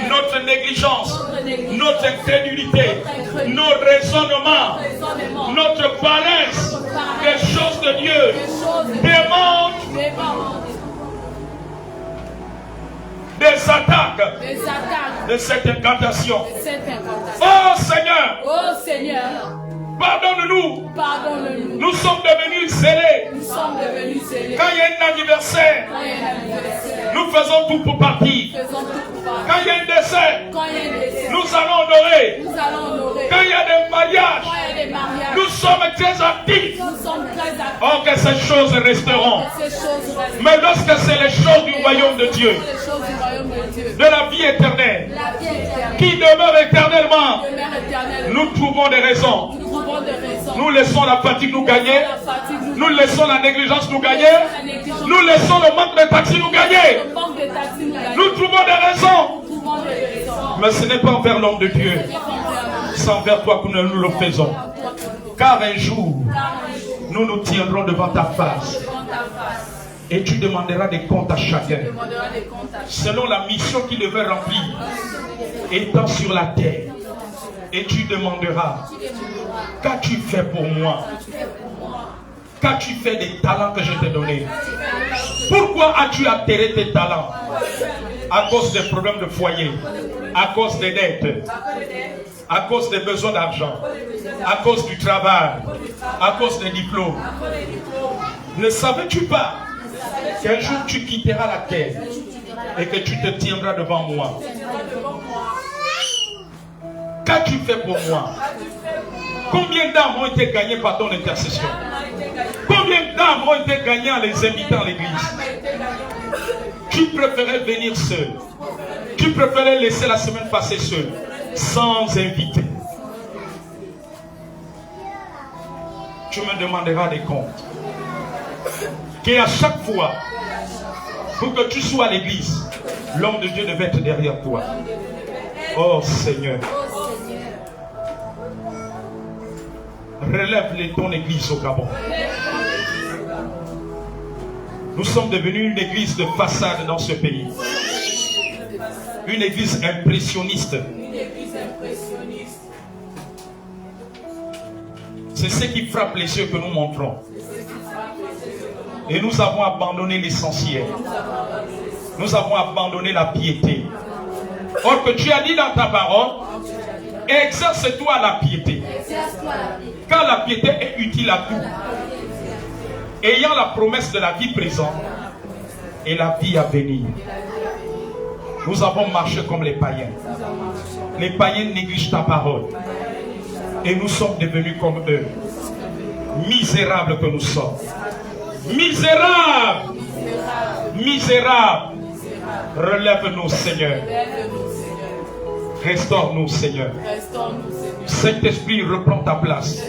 notre négligence, notre incrédulité, nos raisonnements, notre paresse des choses de Dieu démontrent des attaques de cette incantation. Oh Seigneur, pardonne-nous. Nous sommes devenus zélés. Quand il y a un anniversaire, nous faisons tout pour partir. Quand il y a un décès, nous allons honorer. Quand il y a des mariages, nous sommes très actifs. Oh, que ces choses resteront. Mais lorsque c'est les choses du royaume de Dieu, de la vie éternelle, qui demeure éternellement, nous trouvons des raisons. Nous laissons la fatigue nous gagner. Nous laissons la négligence nous gagner. Nous laissons le manque de taxi nous gagner. Nous trouvons des raisons. Mais ce n'est pas envers l'homme de Dieu. C'est envers toi que nous le faisons. Car un jour, nous nous tiendrons devant ta face. Et tu demanderas des comptes à chacun. Selon la mission qu'il devait remplir. Étant sur la terre. Et tu demanderas, qu'as-tu fait pour moi? Qu'as-tu fait des talents que je t'ai donnés? Pourquoi as-tu atterré tes talents? À cause des problèmes de foyer, à cause des dettes, à cause des besoins d'argent, à cause du travail, à cause des diplômes. Ne savais-tu pas qu'un jour tu quitteras la terre et que tu te tiendras devant moi? Qu'as-tu fait pour moi? Combien d'âmes ont été gagnées par ton intercession? Combien d'âmes ont été gagnées en les invitant à l'église? Tu préférais venir seul. Tu préférais laisser la semaine passer seul, sans inviter. Tu me demanderas des comptes. Et à chaque fois, pour que tu sois à l'église, l'homme de Dieu devait être derrière toi. Oh Seigneur, relève ton église au Gabon. Nous sommes devenus une église de façade dans ce pays. Une église impressionniste. C'est ce qui frappe les yeux que nous montrons. Et nous avons abandonné l'essentiel. Nous avons abandonné la piété. Or que tu as dit dans ta parole, exerce-toi la piété. Car la piété est utile à tout. Ayant la promesse de la vie présente et la vie à venir. Nous avons marché comme les païens. Les païens négligent ta parole. Et nous sommes devenus comme eux. Misérables que nous sommes. Misérables. Misérables. Relève-nous, Seigneur. Restaure-nous, Seigneur. Saint-Esprit, reprends ta place.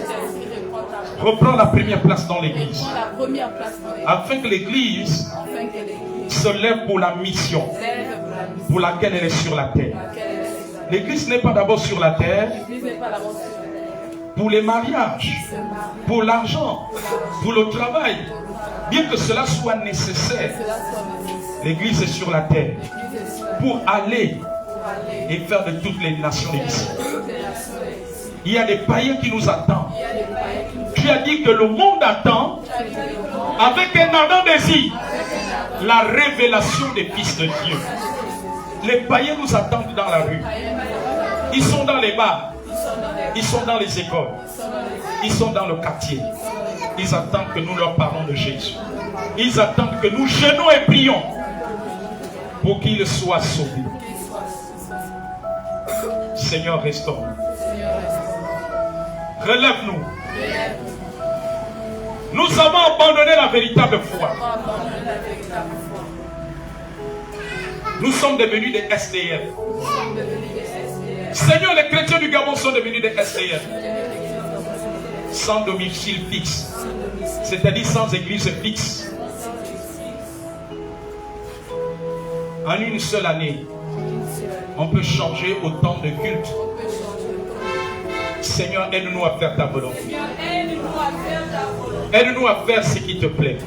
Reprends la première place dans l'église. Afin que l'église se lève pour la mission pour laquelle elle est sur la terre. L'église n'est pas d'abord sur la terre pour les mariages, pour l'argent, pour le travail. Bien que cela soit nécessaire, l'église est sur la terre pour aller et faire de toutes les nations des disciples. Il y a des païens qui nous attendent. Tu as dit que le monde attend avec un ardent désir la révélation des fils de Dieu. Les païens nous attendent dans la rue. Ils sont dans les bars. Ils sont dans les écoles. Ils sont dans le quartier. Ils attendent que nous leur parlons de Jésus. Ils attendent que nous jeûnons et prions pour qu'ils soient sauvés. Seigneur, restaure. Relève-nous. Nous avons abandonné la véritable foi. Nous sommes devenus des SDF. Seigneur, les chrétiens du Gabon sont devenus des SDF. Sans domicile fixe. C'est-à-dire sans église fixe. En une seule année, on peut changer autant de cultes. Seigneur, aide-nous à faire ta volonté. Aide-nous à faire ce qui te plaît.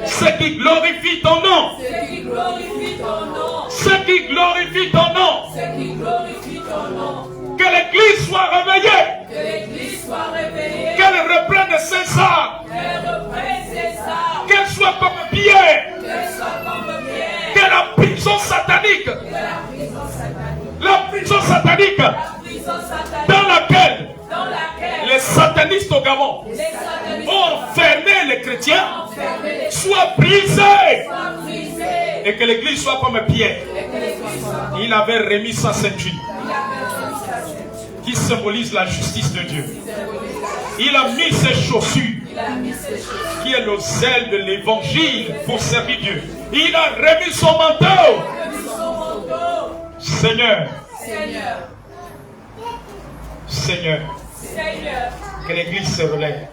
Ce qui glorifie ton nom. Ce qui glorifie ton nom. Que l'église soit réveillée. Qu'elle reprenne César. Qu'elle soit comme Pierre. Que la prison satanique. La prison satanique. Dans laquelle les satanistes au Gabon ont enfermé les chrétiens soit brisés. Et que l'église soit comme Pierre. Il avait remis sa ceinture qui symbolise la justice de Dieu. Il a mis ses chaussures qui est le zèle de l'évangile pour servir Dieu. Il a remis son manteau. Seigneur, que l'église se relève.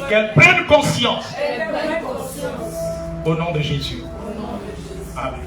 Qu'elle prenne conscience. Au nom de Jésus. Amen.